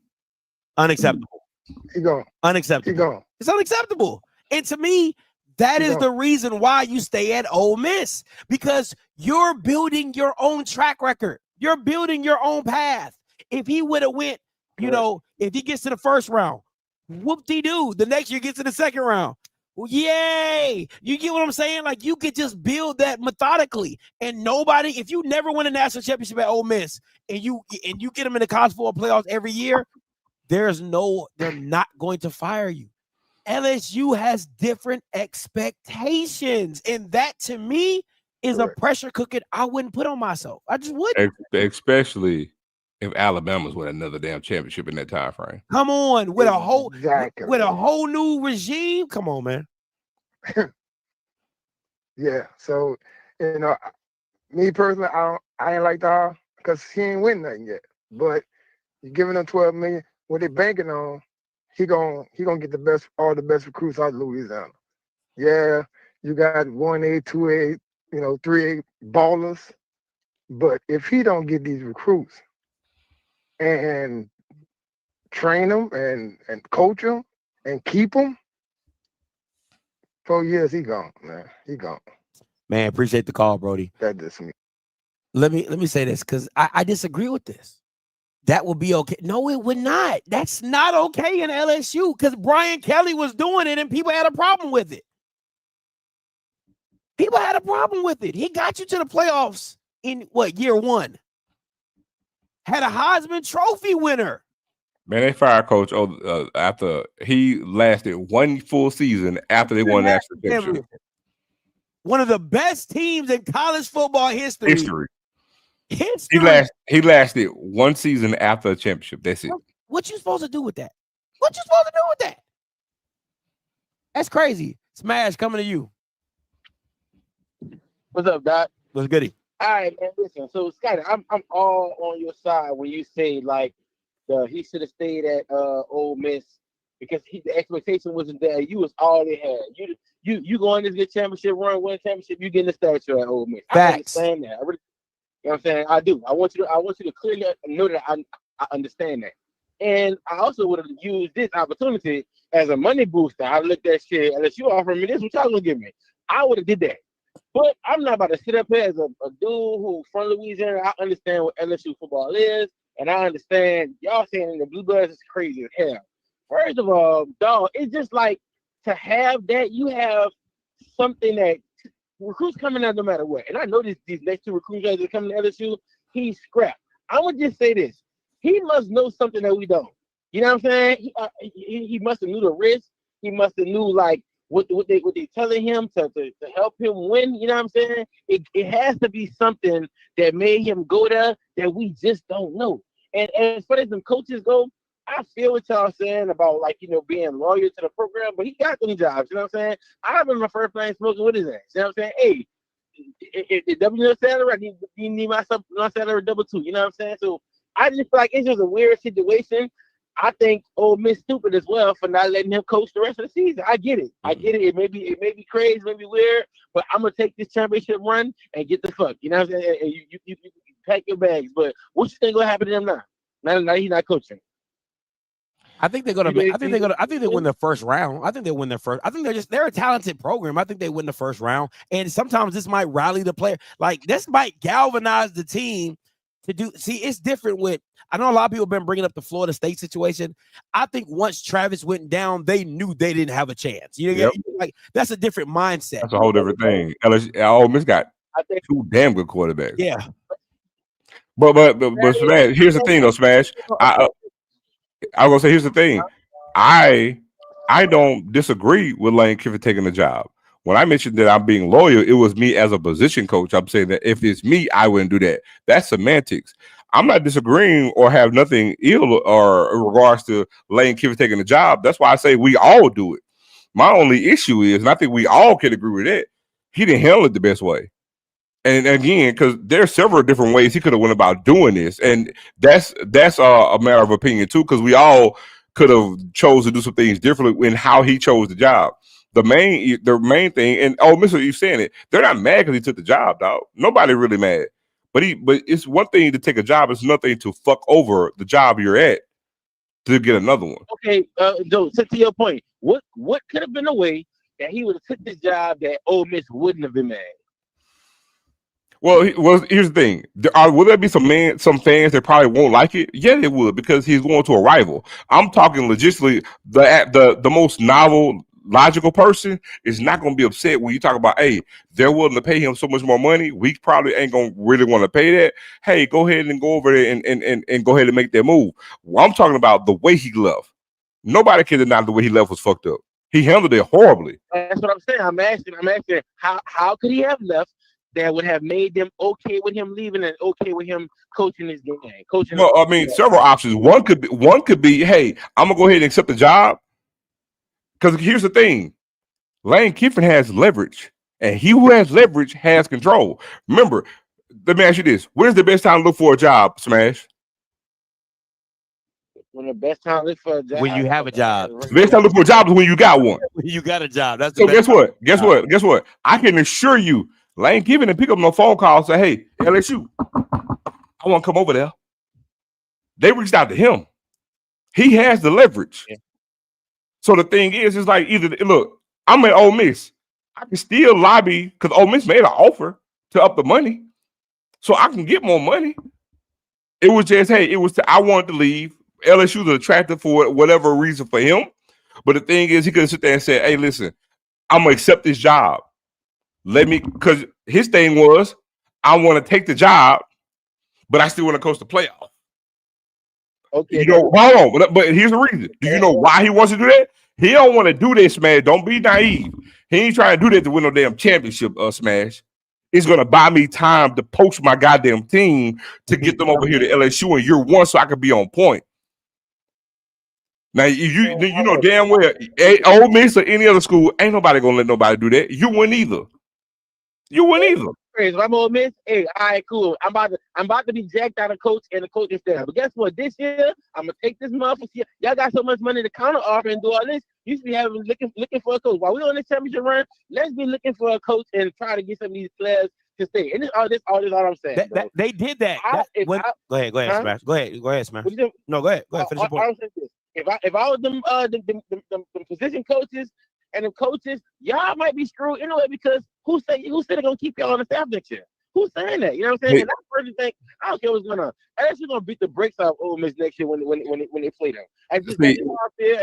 He gone. Unacceptable. He gone. It's unacceptable. And to me, that is the reason why you stay at Ole Miss, because you're building your own track record. You're building your own path. If he would have went, if he gets to the first round, whoop-de-doo, the next year gets to the second round. Well, yay! You get what I'm saying? Like, you could just build that methodically. And if you never win a national championship at Ole Miss and you get them in the college football playoffs every year, they're not going to fire you. LSU has different expectations. And that, to me, is a pressure cooker I wouldn't put on myself. I just wouldn't. Especially if Alabama's win another damn championship in that time frame. Come on, with a whole new regime. Come on, man. Yeah. So, me personally, I ain't like that because he ain't win nothing yet. But you're giving him $12 million. What they banking on, he gonna get all the best recruits out of Louisiana. Yeah, you got 1A, 2A, 3A ballers. But if he don't get these recruits and train them and coach them and keep them, 4 years, he gone, man. He gone. Man, appreciate the call, Brody. That just me. Let me say this, because I disagree with this. That would be okay. No, it would not. That's not okay in LSU, because Brian Kelly was doing it and people had a problem with it. People had a problem with it. He got you to the playoffs in year 1? Had a Heisman Trophy winner. Man, they fired Coach after he lasted 1 full season after they won the national championship. One of the best teams in college football history. He lasted 1 season after a championship. That's it. What you supposed to do with that? That's crazy. Smash coming to you. What's up, Doc? What's goody? All right, man. Listen, so Scotty, I'm all on your side when you say like he should have stayed at Ole Miss because the expectation wasn't there. You was all they had. You going to get championship run, win championship, you getting the statue at Ole Miss. Facts. I understand that. You know what I'm saying? I do. I want you to clearly know that I understand that. And I also would have used this opportunity as a money booster. I looked at shit, unless you offer me this, what y'all gonna give me? I would have did that. But I'm not about to sit up here as a dude who from Louisiana. I understand what LSU football is, and I understand y'all saying the Blue Bloods is crazy as hell. First of all, dog, it's just like to have that you have something that recruits coming out no matter what. And I know these next two recruits that are coming to LSU, he's scrapped. I would just say this: he must know something that we don't. You know what I'm saying? He must have knew the risk. He must have knew like what they telling him to help him win. You know what I'm saying? It has to be something that made him go there that we just don't know. And as far as them coaches go, I feel what y'all saying about like being loyal to the program, but he got them jobs. You know what I'm saying? I remember my first plane smoking with his ass. You know what I'm saying? Hey, it double your salary. I need my salary double too. You know what I'm saying? So I just feel like it's just a weird situation. I think Ole Miss stupid as well for not letting him coach the rest of the season. I get it. It may be crazy, maybe weird, but I'm gonna take this championship run and get the fuck. You know what I'm saying? And you pack your bags. But what you think gonna happen to him now? Now he's not coaching. I think they're gonna. I think they win the first round. I think they win their first. I think they're a talented program. I think they win the first round. And sometimes this might rally the player. Like this might galvanize the team to do. See, it's different with. I know a lot of people have been bringing up the Florida State situation. I think once Travis went down, they knew they didn't have a chance. You know, like that's a different mindset. That's a whole different thing. Ole Miss got two damn good quarterbacks. Yeah. But Smash, here's the thing though, Smash. I was gonna say here's the thing. I don't disagree with Lane Kiffin taking the job. When I mentioned that I'm being loyal, it was me as a position coach. I'm saying that if it's me, I wouldn't do that. That's semantics. I'm not disagreeing or have nothing ill or in regards to Lane Kiffin taking the job. That's why I say we all do it. My only issue is, and I think we all can agree with that, he didn't handle it the best way. And again, because there's several different ways he could have went about doing this, and that's a matter of opinion too. Because we all could have chose to do some things differently in how he chose the job. The main thing, and Mr. You saying it, they're not mad because he took the job, dog. Nobody really mad. But it's one thing to take a job; it's another thing to fuck over the job you're at to get another one. Okay, Joe. So to your point, what could have been a way that he would have took this job that Ole Miss wouldn't have been mad? Well, here's the thing: will there be some fans that probably won't like it? Yeah, they would, because he's going to a rival. I'm talking logistically. The most novel, logical person is not going to be upset when you talk about, hey, they're willing to pay him so much more money. We probably ain't going to really want to pay that. Hey, go ahead and go over there and go ahead and make that move. Well, I'm talking about the way he left. Nobody can deny the way he left was fucked up. He handled it horribly. That's what I'm saying. I'm asking how could he have left that would have made them okay with him leaving and okay with him coaching his game? Well, I mean, several options. One could be, hey, I'm gonna go ahead and accept the job. Because here's the thing, Lane Kiffin has leverage, and he who has leverage has control. Remember, let me ask you this: when's the best time to look for a job, Smash? When the best time to look for a job, when you have a job. The best time to look for a job is when you got one. When you got a job. That's so. Guess what? I can assure you, Lane Kiffin didn't pick up no phone call and say, "Hey, LSU, I want to come over there." They reached out to him. He has the leverage. Yeah. So the thing is, it's like either look, I'm at Ole Miss. I can still lobby because Ole Miss made an offer to up the money, so I can get more money. It was just, hey, I wanted to leave. LSU was attractive for whatever reason for him, but the thing is, he could sit there and say, "Hey, listen, I'm gonna accept this job. Because his thing was, I want to take the job, but I still want to coach the playoff." Okay. Hold on, but here's the reason. Do you know why he wants to do that? He don't want to do this, man. Don't be naive. He ain't trying to do that to win no damn championship, Smash. It's gonna buy me time to poach my goddamn team to get them over here to LSU in year one, so I can be on point. Now you know damn well, Ole Miss or any other school, ain't nobody gonna let nobody do that. You wouldn't either. If I'm Ole Miss, hey, all right, cool. I'm about to be jacked out of coach and the coaching staff. But guess what? This year, I'm gonna take this motherfucker. Y'all got so much money to counter offer and do all this. You should be looking for a coach. While we on this championship run, let's be looking for a coach and try to get some of these players to stay. And this all I'm saying. They did that. Go ahead, Smash. Go ahead, Smash. No, go ahead. Finish your point. If I was them position coaches and the coaches, y'all might be screwed anyway, because Who said they're gonna keep y'all on the staff next year? Who's saying that? You know what I'm saying? And I personally think I don't care what's going on. LSU gonna beat the brakes off Ole Miss next year when they play them. I just See,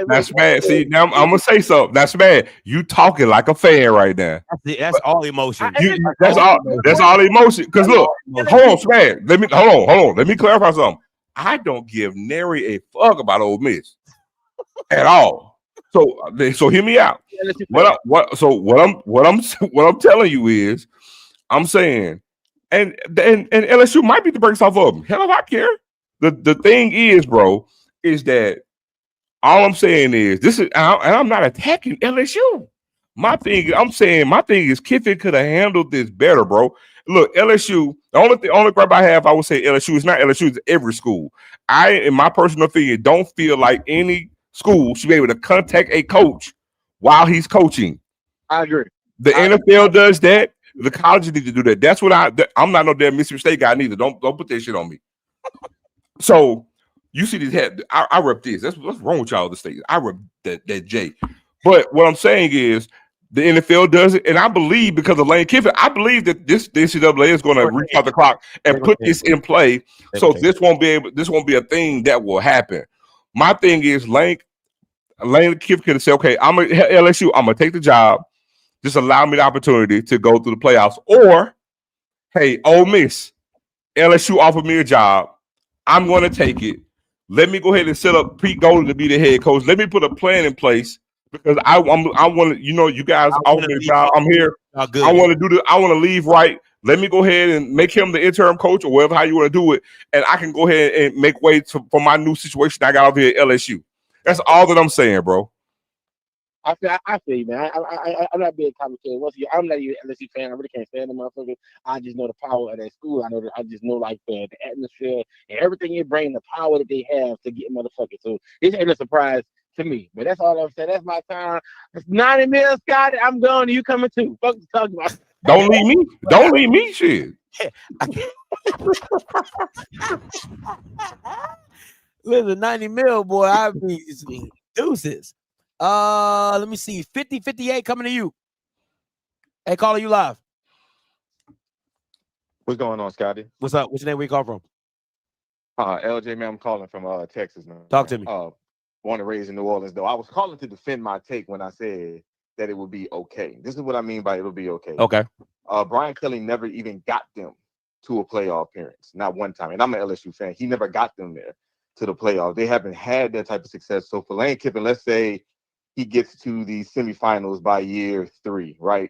that's bad. See, now I'm gonna say something. That's bad. You talking like a fan right now. That's all emotion. That's all emotion. Because look, hold on, Smash. Hold on. Let me clarify something. I don't give nary a fuck about Ole Miss at all. So hear me out. What I'm telling you is, I'm saying, and LSU might beat the brakes off of them. Hell, if I care. The thing is, bro, is that all I'm saying is this is, and I'm not attacking LSU. My thing is Kiffin could have handled this better, bro. Look, LSU, the only gripe I have, I would say LSU. It's not LSU, it's every school. I, in my personal opinion, don't feel like any school should be able to contact a coach while he's coaching. I agree. The NFL does that. The colleges need to do that. That's what I'm not no damn Mississippi State guy neither. Don't put that shit on me. So you see this head. I rep this. That's what's wrong with y'all. The state. I rep that J. But what I'm saying is the NFL does it, and I believe because of Lane Kiffin, I believe that the NCAA is going to reach out the clock and put this in play. So this won't be a thing that will happen. My thing is Lane Kiffin could say, okay, LSU, I'm gonna take the job. Just allow me the opportunity to go through the playoffs. Or, hey, Ole Miss, LSU offered me a job. I'm going to take it. Let me go ahead and set up Pete Golden to be the head coach. Let me put a plan in place because I want to, you guys offer me a job. I'm here. I want to leave right. Let me go ahead and make him the interim coach or whatever, how you want to do it. And I can go ahead and make way for my new situation I got over here at LSU. That's all that I'm saying, bro. I feel you, man. I'm not being complicated. I'm not even an LSU fan. I really can't stand the motherfucker. I just know the power of that school. I just know like the atmosphere and everything it brings, the power that they have to get motherfuckers. So this ain't a surprise to me. But that's all I'm saying. That's my time. It's 90 minutes, Scott. I'm going. You coming too? Fuck you talking about. Don't leave me. Don't leave me. Shit. Listen, 90 mil, boy. I'd be deuces. Let me see. 50-58 coming to you. Hey, caller, you live. What's going on, Scotty? What's up? What's your name? Where you call from? LJ, man. I'm calling from Texas, man. Talk to me. Born and raised in New Orleans, though. I was calling to defend my take when I said that it would be okay. This is what I mean by it'll be okay. Okay. Brian Kelly never even got them to a playoff appearance, not one time. And I'm an LSU fan. He never got them there to the playoffs. They haven't had that type of success. So for Lane Kiffin, let's say he gets to the semifinals by year 3, right?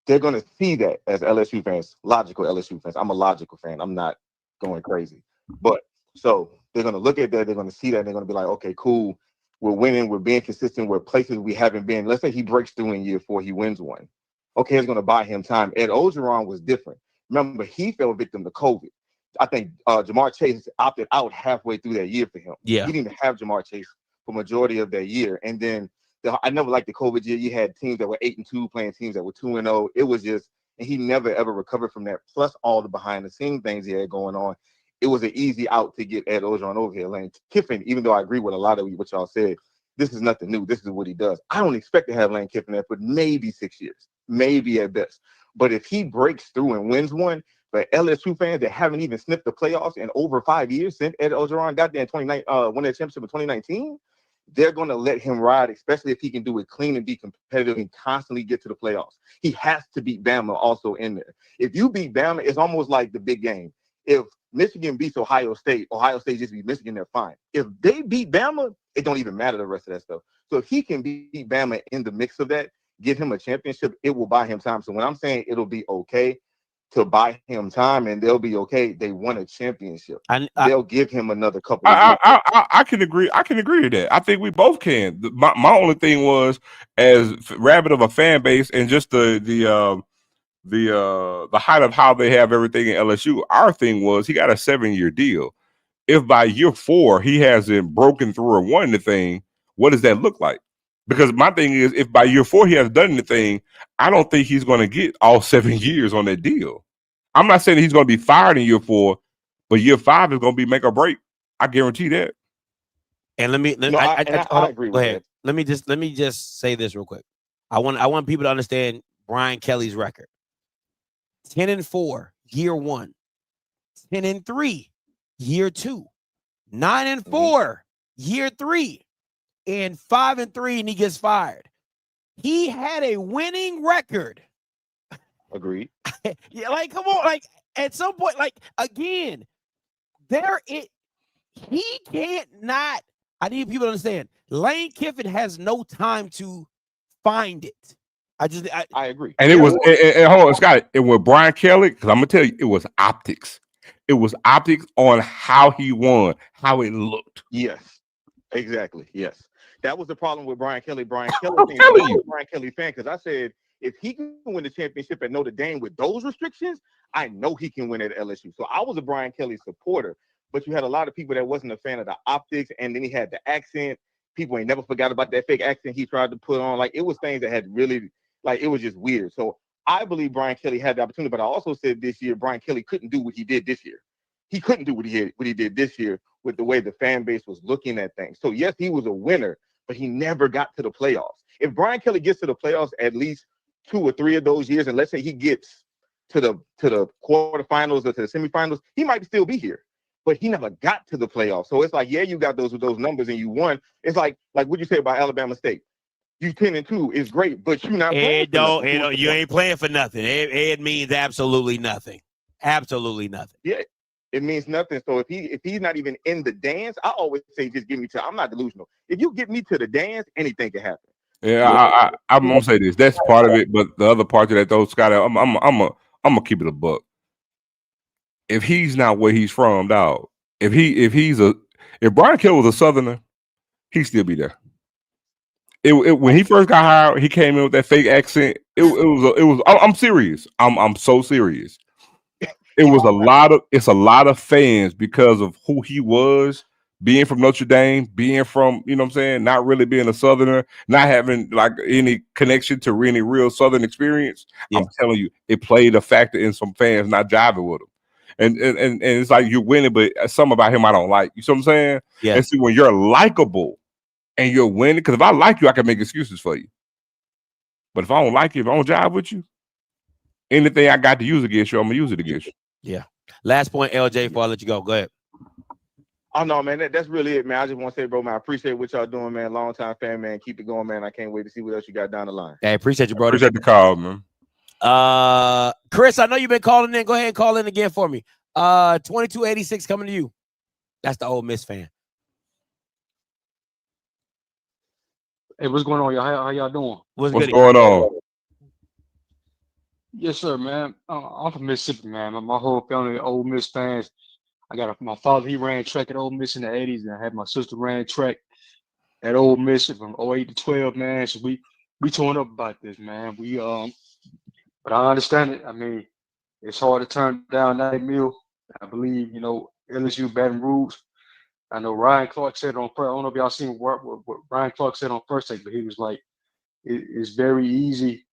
They're going to see that as LSU fans, logical LSU fans. I'm a logical fan. I'm not going crazy. But so they're going to look at that. They're going to see that. And they're going to be like, okay, cool. We're winning. We're being consistent. We're places we haven't been. Let's say he breaks through in year 4. He wins one. Okay, it's going to buy him time. Ed Ogeron was different. Remember, he fell victim to COVID. I think Jamar Chase opted out halfway through that year for him. Yeah. He didn't even have Jamar Chase for majority of that year. And then I never liked the COVID year. You had teams that were 8-2 playing teams that were 2-0. It was just, and he never ever recovered from that. Plus all the behind the scenes things he had going on. It was an easy out to get Ed Ogeron over here. Lane Kiffin, even though I agree with a lot of what y'all said, this is nothing new. This is what he does. I don't expect to have Lane Kiffin there for maybe 6 years, maybe at best. But if he breaks through and wins one, for LSU fans that haven't even sniffed the playoffs in over 5 years since Ed Ogeron got there in won that championship in 2019, they're going to let him ride, especially if he can do it clean and be competitive and constantly get to the playoffs. He has to beat Bama also in there. If you beat Bama, it's almost like the big game. If Michigan beats Ohio State just beat Michigan, they're fine. If they beat Bama, it don't even matter the rest of that stuff. So if he can beat Bama in the mix of that, give him a championship, it will buy him time. So when I'm saying it'll be okay to buy him time and they'll be okay, they won a championship. They'll give him another couple of years. I can agree. I can agree with that. I think we both can. My only thing was, as rabid of a fan base and just the height of how they have everything in LSU, our thing was he got a 7-year deal. If by year 4 he hasn't broken through or won anything, what does that look like? Because my thing is, if by year 4 he hasn't done anything, I don't think he's going to get all 7 years on that deal. I'm not saying he's going to be fired in year 4, but year 5 is going to be make or break. I guarantee that. And I agree with that. Let me just say this real quick. I want people to understand Brian Kelly's record. 10-4, year 1. 10-3, year 2. 9-4, year 3. And 5-3, and he gets fired. He had a winning record. Agreed. Yeah, like, come on, like, at some point, like, again, he can't not. I need people to understand. Lane Kiffin has no time to find it. I agree. And it was, and hold on, Scott, and with Brian Kelly, because I'm gonna tell you, it was optics. It was optics on how he won, how it looked. Yes, exactly. Yes, that was the problem with Brian Kelly. Brian Kelly, Brian Kelly fan, because I said if he can win the championship at Notre Dame with those restrictions, I know he can win at LSU. So I was a Brian Kelly supporter, but you had a lot of people that wasn't a fan of the optics, and then he had the accent. People ain't never forgot about that fake accent he tried to put on. Like, it was things that had really, like, it was just weird. So I believe Brian Kelly had the opportunity, but I also said this year Brian Kelly couldn't do what he did this year. He couldn't do what he did this year with the way the fan base was looking at things. So yes, he was a winner, but he never got to the playoffs. If Brian Kelly gets to the playoffs at least 2 or 3 of those years, and let's say he gets to the quarterfinals or to the semifinals, he might still be here. But he never got to the playoffs. So it's like, yeah, you got those numbers and you won. It's like what you say about Alabama State. You 10-2 is great, but you're not playing for nothing. You ain't playing for nothing. It means absolutely nothing. Absolutely nothing. Yeah, it means nothing. So if he's not even in the dance, I always say just give me to. I'm not delusional. If you get me to the dance, anything can happen. Yeah, I'm gonna say this. That's part of it, but the other part of that, though, Scott, I'm gonna keep it a buck. If he's not where he's from, dog. If Brian Kelly was a Southerner, he'd still be there. When he first got hired, he came in with that fake accent. It was. I'm serious. I'm so serious. It's a lot of fans because of who he was, being from Notre Dame, being from, you know what I'm saying, not really being a Southerner, not having like any connection to any real Southern experience. Yeah. I'm telling you, it played a factor in some fans not jiving with him. And it's like you're winning, but something about him I don't like. You see what I'm saying? Yeah. And see, when you're likable and you're winning, because if I like you, I can make excuses for you. But if I don't like you, if I don't jive with you, anything I got to use against you, I'm gonna use it against you. Yeah. Last point, LJ, before I let you go. Go ahead. Oh no, man, that's really it, man. I just want to say, bro, man, I appreciate what y'all doing, man. Long time fan, man. Keep it going, man. I can't wait to see what else you got down the line. Hey, appreciate you, brother. Appreciate the call, man. Chris, I know you've been calling in. Go ahead and call in again for me. 2286 coming to you. That's the Ole Miss fan. Hey, what's going on, y'all? How y'all doing? What's going on? Yes, sir, man. I'm from Mississippi, man. My whole family are Ole Miss fans. I got my father, he ran track at Ole Miss in the 80s, and I had my sister ran track at Ole Miss from 08 to 12, man. So we torn up about this, man. But I understand it. I mean, it's hard to turn down that meal. I believe, LSU, Baton Rouge. I know Ryan Clark said on first. I don't know if y'all seen what Ryan Clark said on first take, but he was like, it's very easy.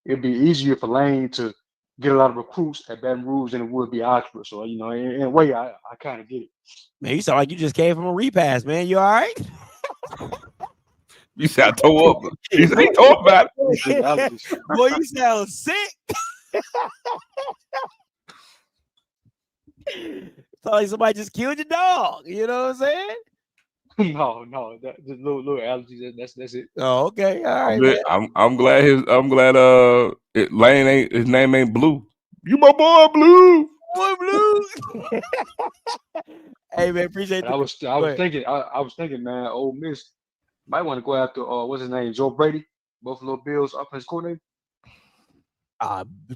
It'd be easier for Lane to get a lot of recruits at Baton Rouge than it would be Oxford. So, in a way, I kind of get it. Man, you sound like you just came from a repass, man. You all right? You sound tore up. He tore up about it. Boy, you sound sick. It's like somebody just killed your dog. You know what I'm saying? No, just little allergies. That's it. Oh, okay. All right. I'm glad Lane his name ain't Blue. You my boy Blue. Boy Blue. Hey man, appreciate that. I was thinking, man, Ole Miss might want to go after what's his name? Joe Brady, Buffalo Bills offensive coordinator.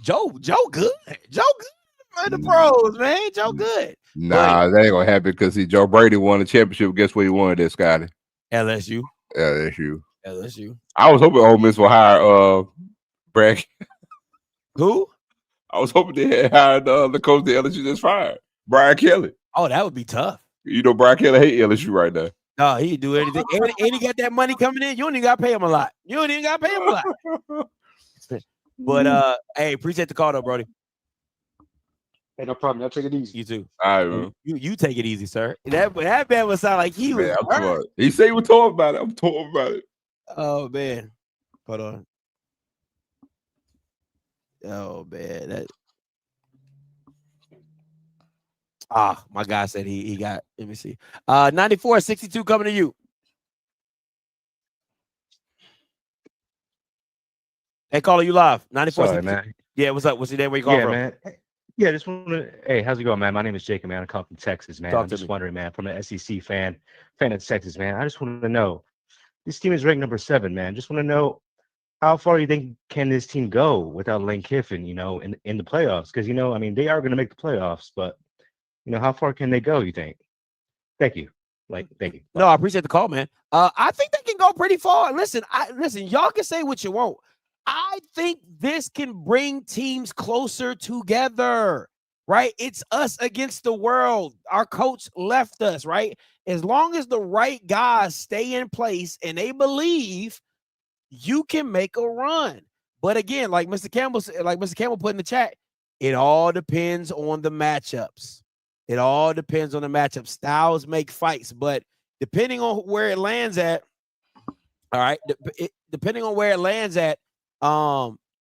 Joe good. Man, the pros, man. Joe good. Nah, that ain't gonna happen because Joe Brady won the championship. Guess where he won this, Scotty? LSU. I was hoping Ole Miss will hire Brad. Who? I was hoping they had hired the coach the LSU just fired, Brian Kelly. Oh, that would be tough. Brian Kelly hate LSU right now. No, he'd do anything. and he got that money coming in. You don't even got to pay him a lot. But hey, appreciate the call though, Brody. Hey, no problem. Y'all take it easy. You too. All right, man. You take it easy, sir. That man would sound like he was. He said he was talking about it. I'm talking about it. Oh man, hold on. Oh man, my guy said he got. Let me see. 94-62 coming to you. Hey, caller, you live. 94. Sorry, man. Yeah, what's up? What's your name? Where you calling Yeah, from? man. Yeah, just want to. Hey, how's it going, man? My name is Jacob, man. I come from Texas, man. Talk I'm to just me. wondering, man, from an SEC fan of Texas, man. I just want to know, this team is ranked number 7, man. Just want to know, how far you think can this team go without Lane Kiffin, in the playoffs? Because, I mean, they are going to make the playoffs, but, how far can they go, you think? Thank you. Thank you. Bye. No, I appreciate the call, man. I think they can go pretty far. Listen, y'all can say what you want. I think this can bring teams closer together, right? It's us against the world. Our coach left us, right? As long as the right guys stay in place and they believe, you can make a run. But again, like Mr. Campbell put in the chat, it all depends on the matchups. It all depends on the matchup. Styles make fights, but depending on where it lands at, all right, depending on where it lands at,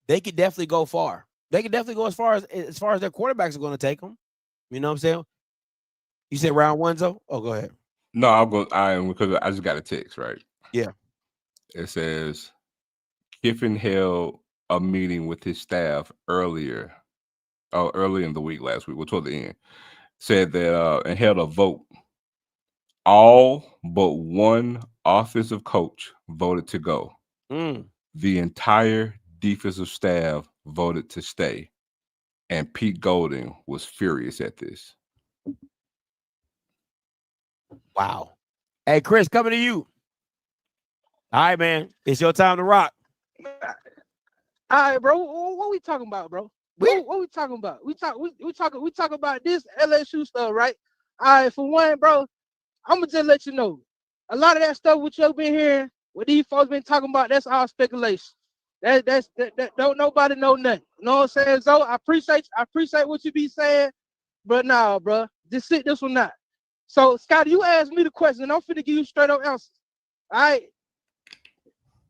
they could definitely go far. They could definitely go as far as their quarterbacks are going to take them. You know what I'm saying? You said round 1, though? Oh, go ahead. No, I'll go. Because I just got a text, right? Yeah. It says Kiffin held a meeting with his staff early in the week last week, toward the end. Said that and held a vote. All but one offensive coach voted to go. The entire defensive staff voted to stay. And Pete Golding was furious at this. Wow. Hey, Chris, coming to you. All right, man. It's your time to rock. All right, bro. What we talking about, bro? What we talking about? We talk about this LSU stuff, right? All right, for one, bro, I'm gonna just let you know. A lot of that stuff what you've been hearing, what these folks been talking about, that's all speculation. That don't nobody know nothing. You know what I'm saying? So I appreciate what you be saying, but nah, bro, just sit this one out. So Scotty, you asked me the question, I'm finna give you straight up answers. All right.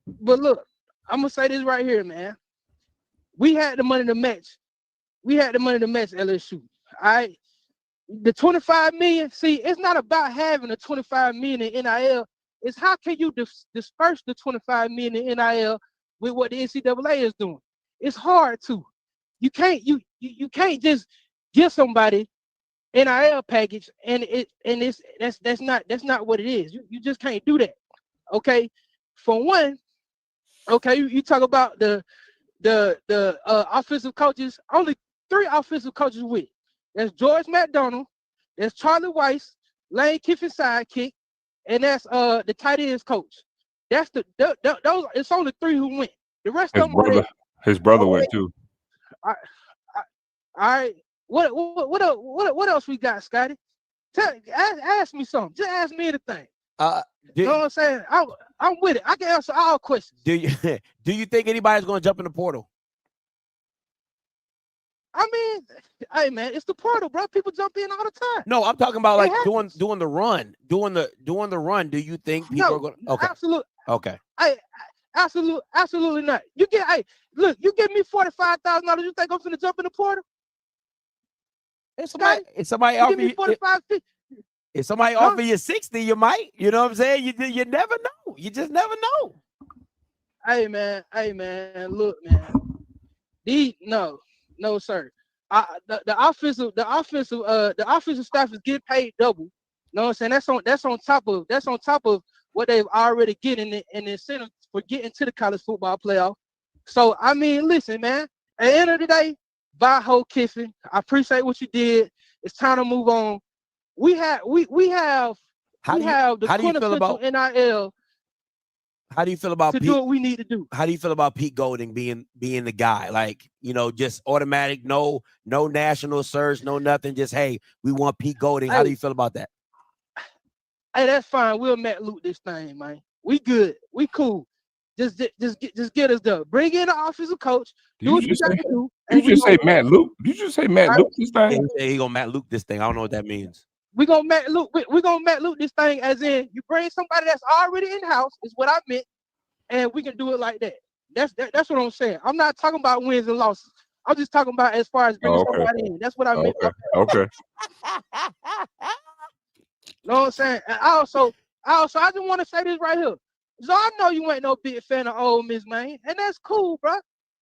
But look, I'm gonna say this right here, man. We had the money to match. LSU. All right. The 25 million. See, it's not about having a 25 million in NIL. It's how can you disperse the 25 million in NIL with what the NCAA is doing. It's hard to. You can't just give somebody NIL package and that's not what it is. You just can't do that. Okay. For one, okay, you talk about the offensive coaches, only 3 offensive coaches with. That's George McDonald, that's Charlie Weiss, Lane Kiffin sidekick, and that's the tight ends coach. That's those. It's only 3 who went. The rest of them. His brother went too. All right. What else we got, Scotty? Ask me something. Just ask me anything. You know what I'm saying? I'm with it. I can answer all questions. Do you think anybody's going to jump in the portal? I mean, hey man, it's the portal, bro. People jump in all the time. No, I'm talking about like doing the run. Doing the run. Do you think people are going to? Okay. Absolutely. Okay. Absolutely not. You give me $45,000. You think I'm gonna jump in the portal? If somebody offer you 45, 50. If somebody offer you 60, you might. You know what I'm saying? You never know. You just never know. Hey man, look, man. No, sir. The offensive staff is getting paid double. You know what I'm saying? That's on top of what they've already getting in incentive for getting to the college football playoff. So I mean, listen, man. At the end of the day, bye Ho Kiffin. I appreciate what you did. It's time to move on. We have the quintessential NIL. How do you feel about do what we need to do? How do you feel about Pete Golding being the guy? Like, just automatic, no national search, no nothing. Just, hey, we want Pete Golding. How do you feel about that? Hey, that's fine. We'll Matt Luke this thing, man. We good. We cool. Just get us done. Bring in the offensive coach. Do what you got to do. Did you just say Matt Luke? Did you just say Matt Luke this thing? He gonna Matt Luke this thing. I don't know what that means. We're gonna Matt Luke this thing, as in you bring somebody that's already in house, is what I meant, and we can do it like that. That's what I'm saying. I'm not talking about wins and losses. I'm just talking about as far as bringing Okay. somebody in. That's what I meant. Okay. Know what I'm saying? And also, I just want to say this right here. So I know you ain't no big fan of Ole Miss, man, and that's cool, bro.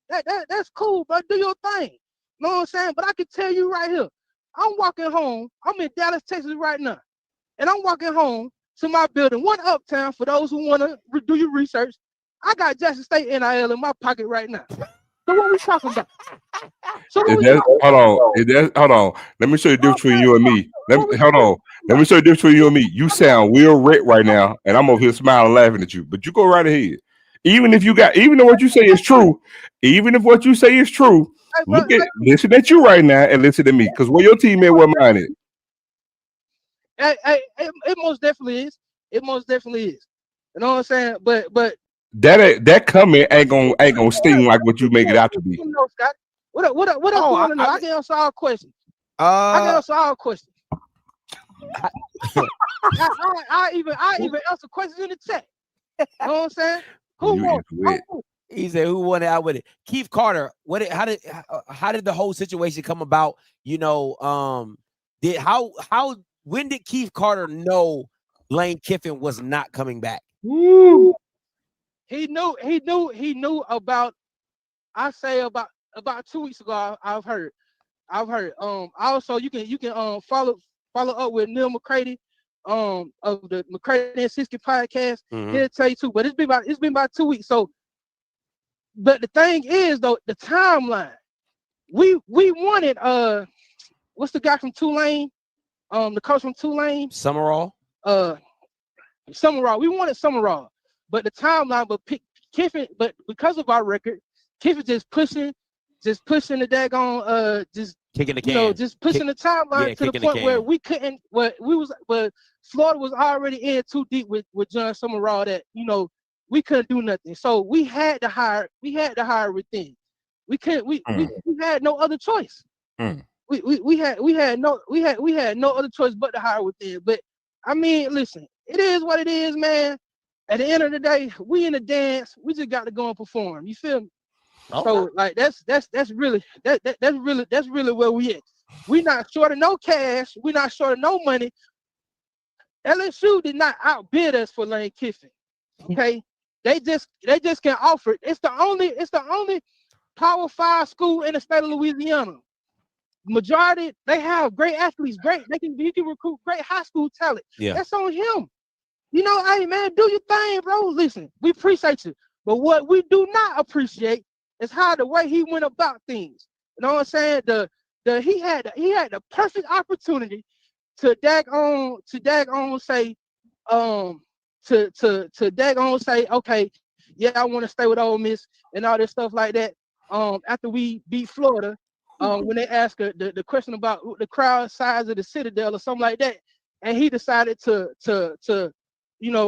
That's cool, bro. Do your thing. Know what I'm saying? But I can tell you right here, I'm walking home. I'm in Dallas, Texas right now, and I'm walking home to my building, one uptown. For those who want to do your research, I got Jackson State NIL in my pocket right now. So what we talking about? So what we talking about? Hold on. Let me show you the difference between you and me. Hold on. Let me show you the difference between you and me. You sound real wrecked right now, and I'm over here smiling, laughing at you. But you go right ahead. Even if what you say is true, listen at you right now and listen to me. Because where your team at, where mine is. It most definitely is. It most definitely is. You know what I'm saying? But that comment ain't gonna sting like what you make it out to be. What else you want to know? I can answer all questions. I can answer all questions. I even answer questions in the chat. You know what I'm saying? Who won? He said, "Who won it out with it?" Keith Carter. How did the whole situation come about? You know, when did Keith Carter know Lane Kiffin was not coming back? Woo. He knew about. I say about 2 weeks ago. I've heard. Also, you can follow up with Neil McCready, of the McCready and Siskey podcast. He'll tell you too. But it's been about 2 weeks. So, but the thing is though, the timeline. We wanted what's the guy from Tulane? The coach from Tulane. Summerall. Summerall. We wanted Summerall, but the timeline. But Kiffin. But because of our record, Kiffin just pushing the daggone just kicking the can. Just pushing the timeline to the point where we couldn't. But Florida was already in too deep with John Summerall that we couldn't do nothing. So we had to hire. We had to hire within. We couldn't. We had no other choice. We had no other choice but to hire within. But I mean, listen, it is what it is, man. At the end of the day, we in the dance. We just got to go and perform. You feel me? Okay. So like that's really where we at. We not short of no cash. We not short of no money. LSU did not outbid us for Lane Kiffin. Okay, they just can offer it. It's the only Power 5 school in the state of Louisiana. Majority, they have great athletes. You can recruit great high school talent. Yeah, that's on him. Hey man, do your thing, bro. Listen, we appreciate you, but what we do not appreciate is how the way he went about things. You know what I'm saying? He had the perfect opportunity to say, okay, yeah, I want to stay with Ole Miss and all this stuff like that. After we beat Florida, when they asked the question about the crowd size of the Citadel or something like that, and he decided to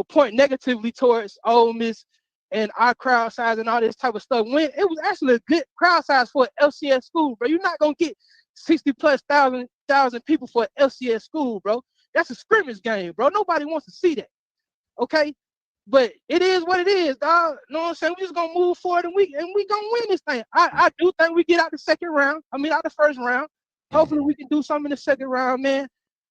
point negatively towards Ole Miss and our crowd size and all this type of stuff, when it was actually a good crowd size for an LCS school, bro. You're not gonna get 60,000+ people for an LCS school, bro. That's a scrimmage game, bro. Nobody wants to see that. Okay, but it is what it is, dog. You know what I'm saying? We just gonna move forward and we gonna win this thing. I do think we get out the out the first round. Hopefully we can do something in the second round, man.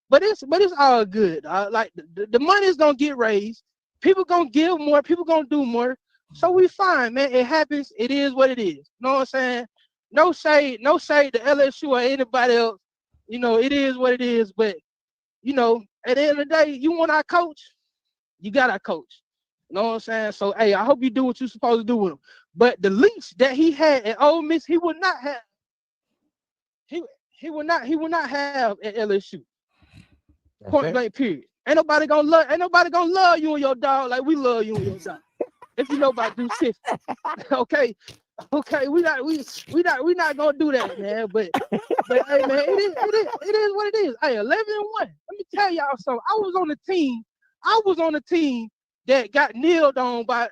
But it's all good. Like the money's gonna get raised. People gonna give more. People gonna do more. So we fine, man. It happens. It is what it is. You know what I'm saying? No shade to LSU or anybody else. It is what it is. But at the end of the day, you want our coach, you got our coach. You know what I'm saying? So hey, I hope you do what you're supposed to do with him. But the leash that he had at Ole Miss, he would not have. He would not have at LSU. Point blank, period. Ain't nobody gonna love you and your dog like we love you and your dog. If you know about do shit. Okay, we not gonna do that, man. But hey, man, it is what it is. Hey, 11-1. Let me tell y'all something. I was on the team that got kneeled on by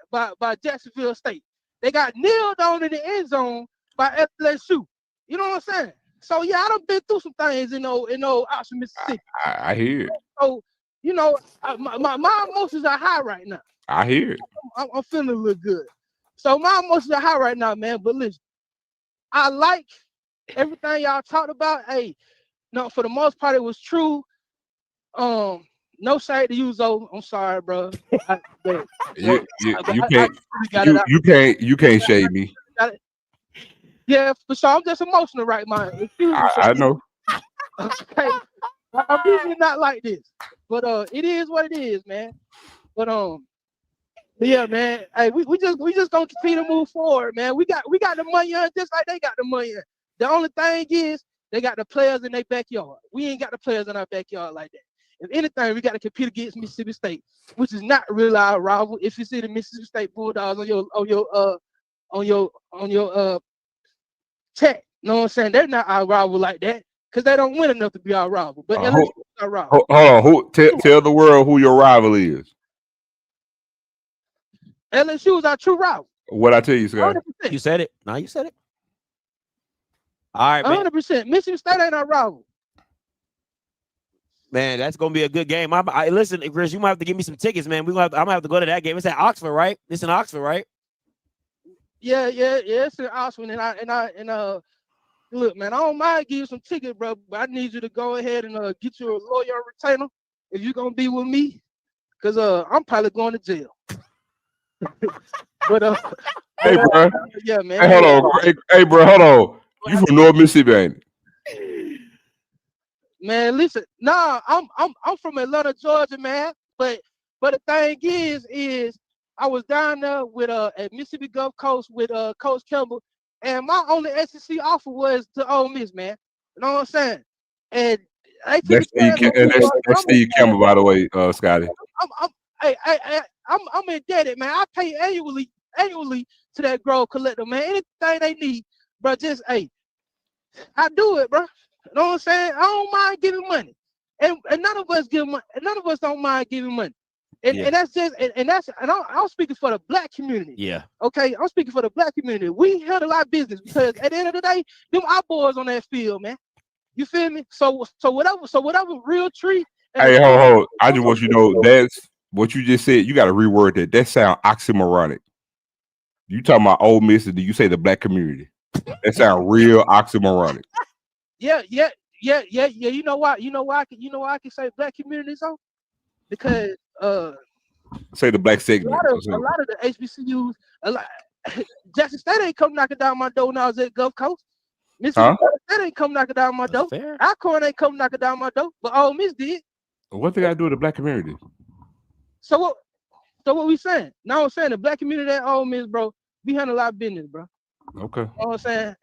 Jacksonville State. They got kneeled on in the end zone by LSU. You know what I'm saying? So yeah, I done been through some things in old Oxford, Mississippi. I hear it. So my emotions are high right now. I hear it. I'm feeling a little good. So my emotions are high right now, man. But listen, I like everything y'all talked about, hey, no, for the most part, it was true. No shade to you, Zoe. I'm sorry, bro. You can't shade me. Yeah, for sure. I'm just emotional right now. Excuse me. I know. Okay. I'm usually not like this, but it is what it is, man. But yeah, man. Hey, we just gonna continue to move forward, man. We got the money just like they got the money. The only thing is they got the players in their backyard. We ain't got the players in our backyard like that. If anything, we got to compete against Mississippi State, which is not really our rival. If you see the Mississippi State Bulldogs on your chat, you know what I'm saying? They're not our rival like that because they don't win enough to be our rival. But LSU is our rival. Hold on. Tell the world who your rival is. LSU is our true rival. What I tell you, Scott? 100%. You said it. No, you said it. All right, man. 100%. Mississippi State ain't our rival. Man, that's gonna be a good game. Listen, Chris, you might have to give me some tickets, man. I'm gonna have to go to that game. It's at Oxford, right? It's in Oxford, right? Yeah. It's in Oxford, and look, man, I don't mind giving you some tickets, bro, but I need you to go ahead and get you a lawyer retainer if you're gonna be with me, cause I'm probably going to jail. But hey, bro. Yeah, man. Hey, hold on. Hey, bro, hold on. You from North Mississippi, ain't it? Man, listen, nah, I'm from Atlanta, Georgia, man. But the thing is I was down there with at Mississippi Gulf Coast with Coach Campbell, and my only SEC offer was to Ole Miss, man. You know what I'm saying? And that's Steve Campbell, by the way, Scotty. I'm indebted, man. I pay annually to that Grove Collector, man. Anything they need, bro, just I do it, bro. You know what I'm saying? I don't mind giving money, and none of us give money, and none of us don't mind giving money, and that's just and I'm speaking for the black community. Yeah. Okay, I'm speaking for the black community. We handle our business because at the end of the day, them our boys on that field, man. You feel me? So whatever real tree. Hey, hold. I just want you to know that's what you just said. You got to reword that. That sound oxymoronic. You talking about Ole Miss, and do you say the black community? That sound real oxymoronic. Yeah. You know why? I can say black communities on? Because say the black segment. A lot of the HBCUs, Jackson State ain't come knocking down my door when I was at Gulf Coast. Mississippi State ain't come knocking down my door. Alcorn ain't come knocking down my door, but Ole Miss did. What they got to do with the black community? So what we saying? Now I'm saying the black community at Ole Miss, bro. We handle a lot of business, bro. Okay. You know what I'm saying?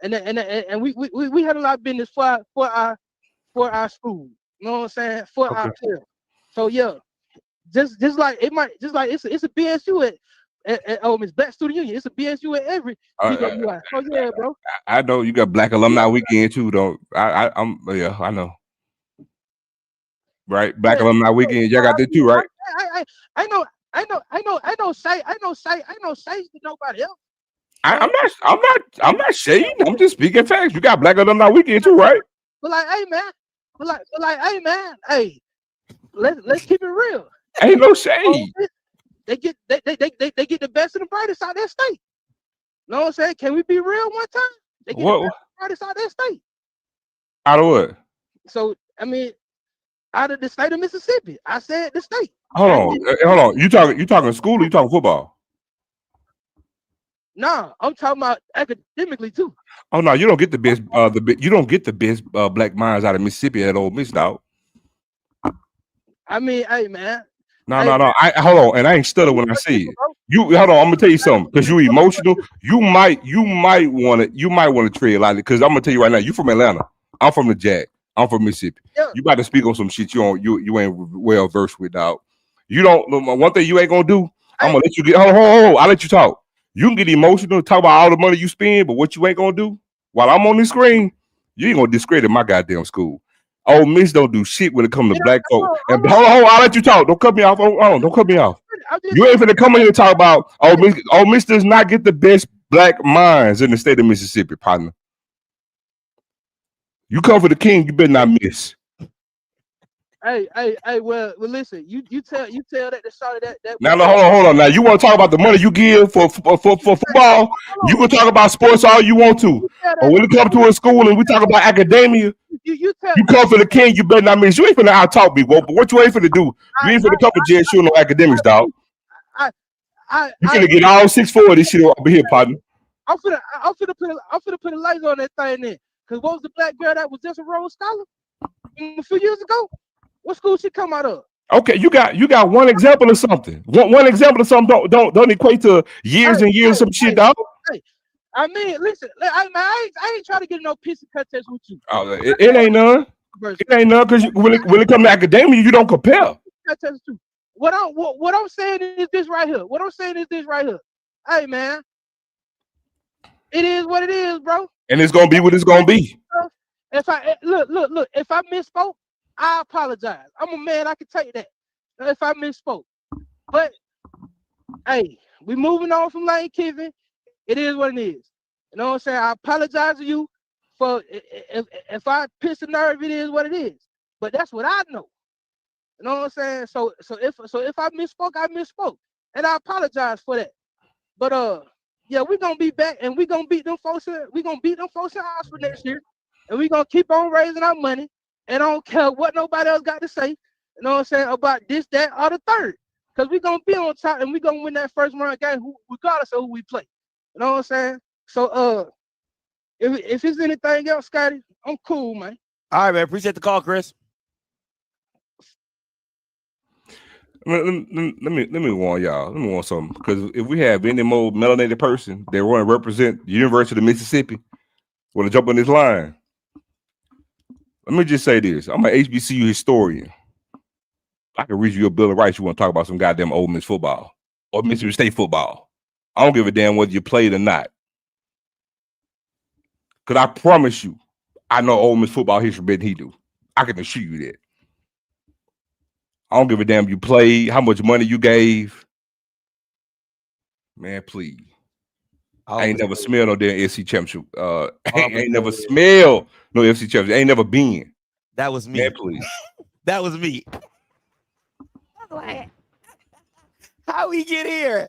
And we had a lot of business for our school. You know what I'm saying? For our club. So yeah, just like it's a BSU at Ole Miss, Black Student Union. It's a BSU at every BWI. So yeah, bro. I know you got Black Alumni Weekend too, though. I know. Right, Black Alumni Weekend. Y'all got that too, right? I know say to nobody else. I'm not shading. I'm just speaking facts. You got Black Alumni Weekend too, right? But like, hey man, hey, let's keep it real. Ain't no shade. They get the best and the brightest out of that state. You know what I'm saying? Can we be real one time? They get the best and the brightest out of that state. Out of what? So I mean, out of the state of Mississippi. I said the state. Hold on. You talking school or you talking football? No, I'm talking about academically too. Oh no, you don't get the best. You don't get the best black minds out of Mississippi at Ole Miss, dog. I mean, hey man. No. Hold on, and I ain't stutter when I say it. You hold on. I'm gonna tell you something because you emotional. You might want to tread lightly because I'm gonna tell you right now. You from Atlanta. I'm from the Jack. I'm from Mississippi. Yeah. You about to speak on some shit you ain't well versed with, dog. You don't. One thing you ain't gonna do. I'm gonna let you get. Hold. I'll let you talk. You can get emotional, talk about all the money you spend, but what you ain't gonna do while I'm on the screen, you ain't gonna discredit my goddamn school. Ole Miss don't do shit when it comes to black folk. And hold on, I'll let you talk. Don't cut me off. Don't cut me off. You ain't finna come in here and talk about Ole Miss. Ole Miss does not get the best black minds in the state of Mississippi, partner. You come for the king, you better not miss. Hey. Well, listen. You tell that the shot that. Now, hold on. Now, you want to talk about the money you give for football? You can talk about sports all you want to. But when it comes to a school and we talk about academia, you come for the king, you better not miss. You ain't finna out talk me, but what you ain't finna do? You ain't finna come for Jed shooting no academics, dog. You finna get all 6'4" of this shit over here, partner. I'm finna put a light on that thing then. Cause what was the black girl that was just a Rhodes Scholar a few years ago? What school she come out of? Okay, you got one example of something. One example of something don't equate to years and years of some shit, dog. I mean, listen, I ain't trying to get no piece of contest with you. Oh, it ain't none. It ain't none because when it comes to academia, you don't compare. What I'm saying is this right here. Hey, man, it is what it is, bro. And it's gonna be what it's gonna be. If I look, if I misspoke, I apologize. I'm a man, I can take that. If I misspoke. But hey, we moving on from Lane Kiffin. It is what it is. You know what I'm saying? I apologize to you for if I piss a nerve, it is what it is. But that's what I know. You know what I'm saying? So if I misspoke, I misspoke. And I apologize for that. But yeah, we're gonna be back and we're gonna beat them folks in Oxford next year. And we're gonna keep on raising our money. And I don't care what nobody else got to say, you know what I'm saying, about this, that, or the third. Because we're going to be on top and we're going to win that first round game regardless of who we play. You know what I'm saying? So, if it's anything else, Scotty, I'm cool, man. All right, man. Appreciate the call, Chris. Let me warn y'all. Let me warn something. Because if we have any more melanated person that want to represent the University of Mississippi, want to jump on this line, let me just say this. I'm an HBCU historian. I can read you a Bill of Rights. You want to talk about some goddamn Ole Miss football or Mississippi State football. I don't give a damn whether you played or not. Because I promise you, I know Ole Miss football history better than he do. I can assure you that. I don't give a damn you played, how much money you gave. Man, please. I ain't never smelled no damn FC championship. Ain't never smelled no FC championship. Ain't never been. That was me. Man, please. That was me. How we get here?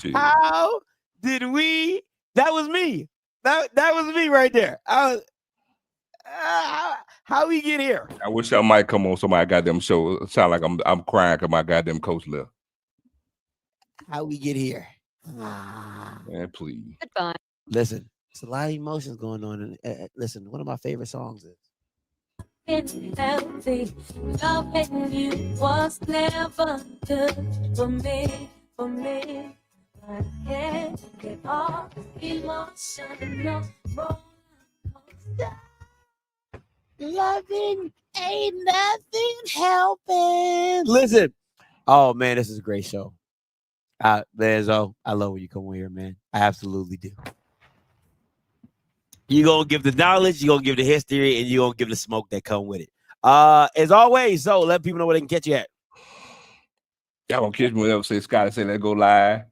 Shit. How did we? That was me. That was me right there. I was. How we get here? I wish I might come on somebody goddamn show. It sound like I'm crying because my goddamn coach left. How we get here? Man, please. Goodbye. Listen, it's a lot of emotions going on. And listen, one of my favorite songs is. It's healthy. Loving you was never good for me. I can't get off emotional roller coaster. Loving ain't nothing helping. Listen. Oh man, this is a great show. Zo, I love when you come on here, man. I absolutely do. You're gonna give the knowledge, you're gonna give the history, and you're gonna give the smoke that come with it. As always, so let people know where they can catch you at. Y'all gonna catch me whenever say Scotty say let's go live.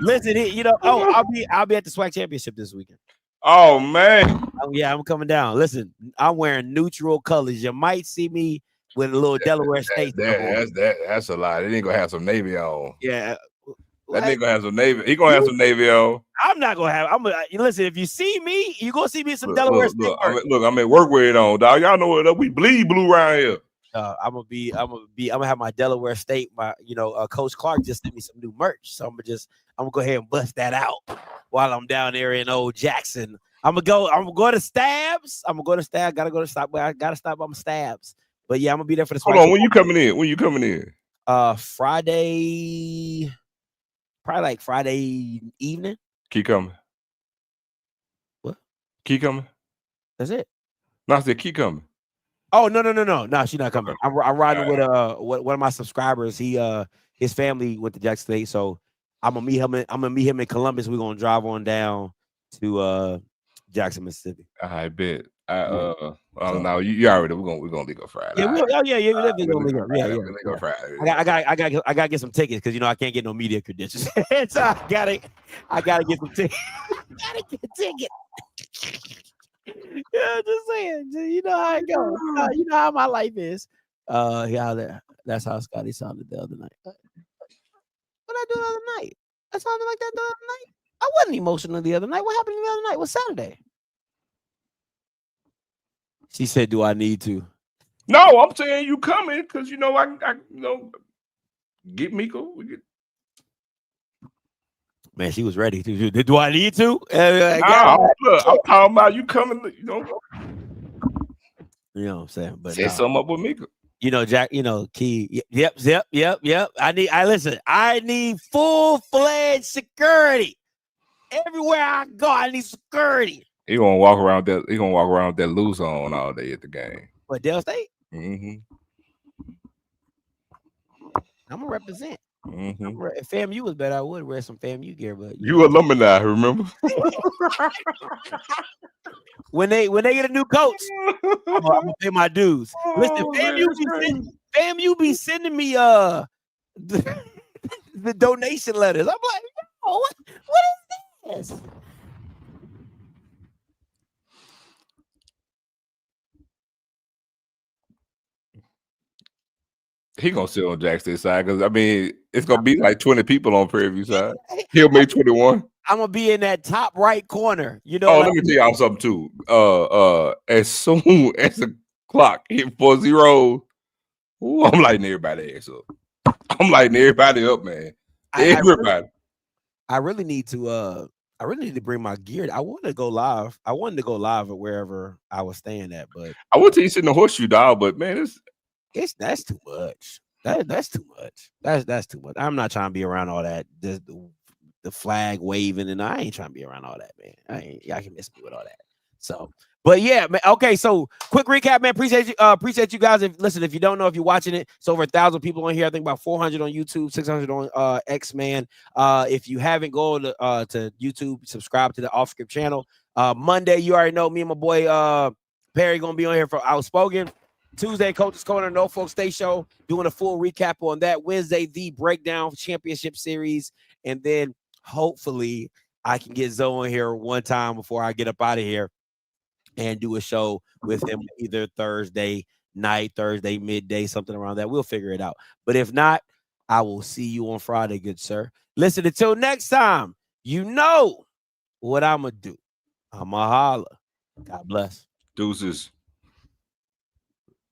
Listen, I'll be at the SWAC championship this weekend. Oh man. Yeah, I'm coming down. Listen, I'm wearing neutral colors. You might see me with a little Delaware State. That's a lie. They ain't gonna have some Navy on. Yeah. That nigga gonna have some Navy. He gonna have some Navy on. I'm not gonna have. Listen. If you see me, you gonna see me some Delaware State. I'm at work with it on, dog. Y'all know what up. We bleed blue around here. I'm gonna have my Delaware State. Coach Clark just sent me some new merch, so I'm gonna go ahead and bust that out while I'm down there in Old Jackson. I'm gonna go to Stabs. Gotta go to stop. I gotta stop by my Stabs. But yeah, I'm gonna be there for the. Hold on. When you coming in? Friday. Probably like Friday evening. Keep coming. What? Keep coming. That's it. No, I said keep coming. Oh no, she's not coming. I'm riding with one of my subscribers. His family went to Jackson State, so I'm gonna meet him in Columbus. We're gonna drive on down to Jackson, Mississippi. I bet. I don't know. You already. We're gonna leave on Friday. Yeah, we're gonna leave on Friday. I gotta get some tickets because I can't get no media credentials. So I gotta get some tickets. Gotta get a ticket. Yeah, just saying. You know how how it goes. You know how my life is. Yeah, that's how Scotty sounded the other night. What I do the other night? I sounded like that the other night. I wasn't emotional the other night. What happened the other night? It was Saturday. She said, "Do I need to?" No, I'm saying you coming because you know I get Miko. Man, she was ready. Do I need to? Look, I'm talking about you coming. You know what I'm saying. But set something up with Miko. You know, Jack. You know, Key. Yep. I need full-fledged security everywhere I go. I need security. He gonna walk around that. He gonna walk around with that loose on all day at the game. What, Dale State? Mm-hmm. I'm gonna represent. Mm-hmm. If FAMU was better, I would wear some FAMU gear. But you alumni, remember? when they get a new coach, I'm gonna pay my dues. Listen, FAMU be sending me the donation letters. I'm like, oh, what is this? He gonna sit on Jackson's side because I mean it's gonna be like 20 people on Prairie View side. He'll make 21. I'm gonna be in that top right corner. You know. Oh, let me tell y'all something too. As soon as the clock hit 40, I'm lighting everybody ass up. I'm lighting everybody up, man. Everybody. I really need to bring my gear. I wanted to go live. I wanted to go live at wherever I was staying at, but I would tell you sit in the horseshoe dog, but man, that's too much. That's too much. That's too much. I'm not trying to be around all that. The flag waving, and I ain't trying to be around all that, man. Y'all can miss me with all that. So, but yeah, man. Okay, so quick recap, man. Appreciate you guys. If you don't know, if you're watching it, it's over 1,000 people on here. I think about 400 on YouTube, 600 on X-Man. If you haven't gone to YouTube, subscribe to the Off Script channel. Monday, you already know me and my boy Perry gonna be on here for Outspoken. Tuesday, Coach's Corner, No Folks Stay Show, doing a full recap on that. Wednesday, the Breakdown Championship Series, and then hopefully I can get Zoe in here one time before I get up out of here and do a show with him either Thursday night, Thursday midday, something around that. We'll figure it out. But if not, I will see you on Friday, good sir. Listen, until next time, you know what I'm going to do. I'm going to holler. God bless. Deuces.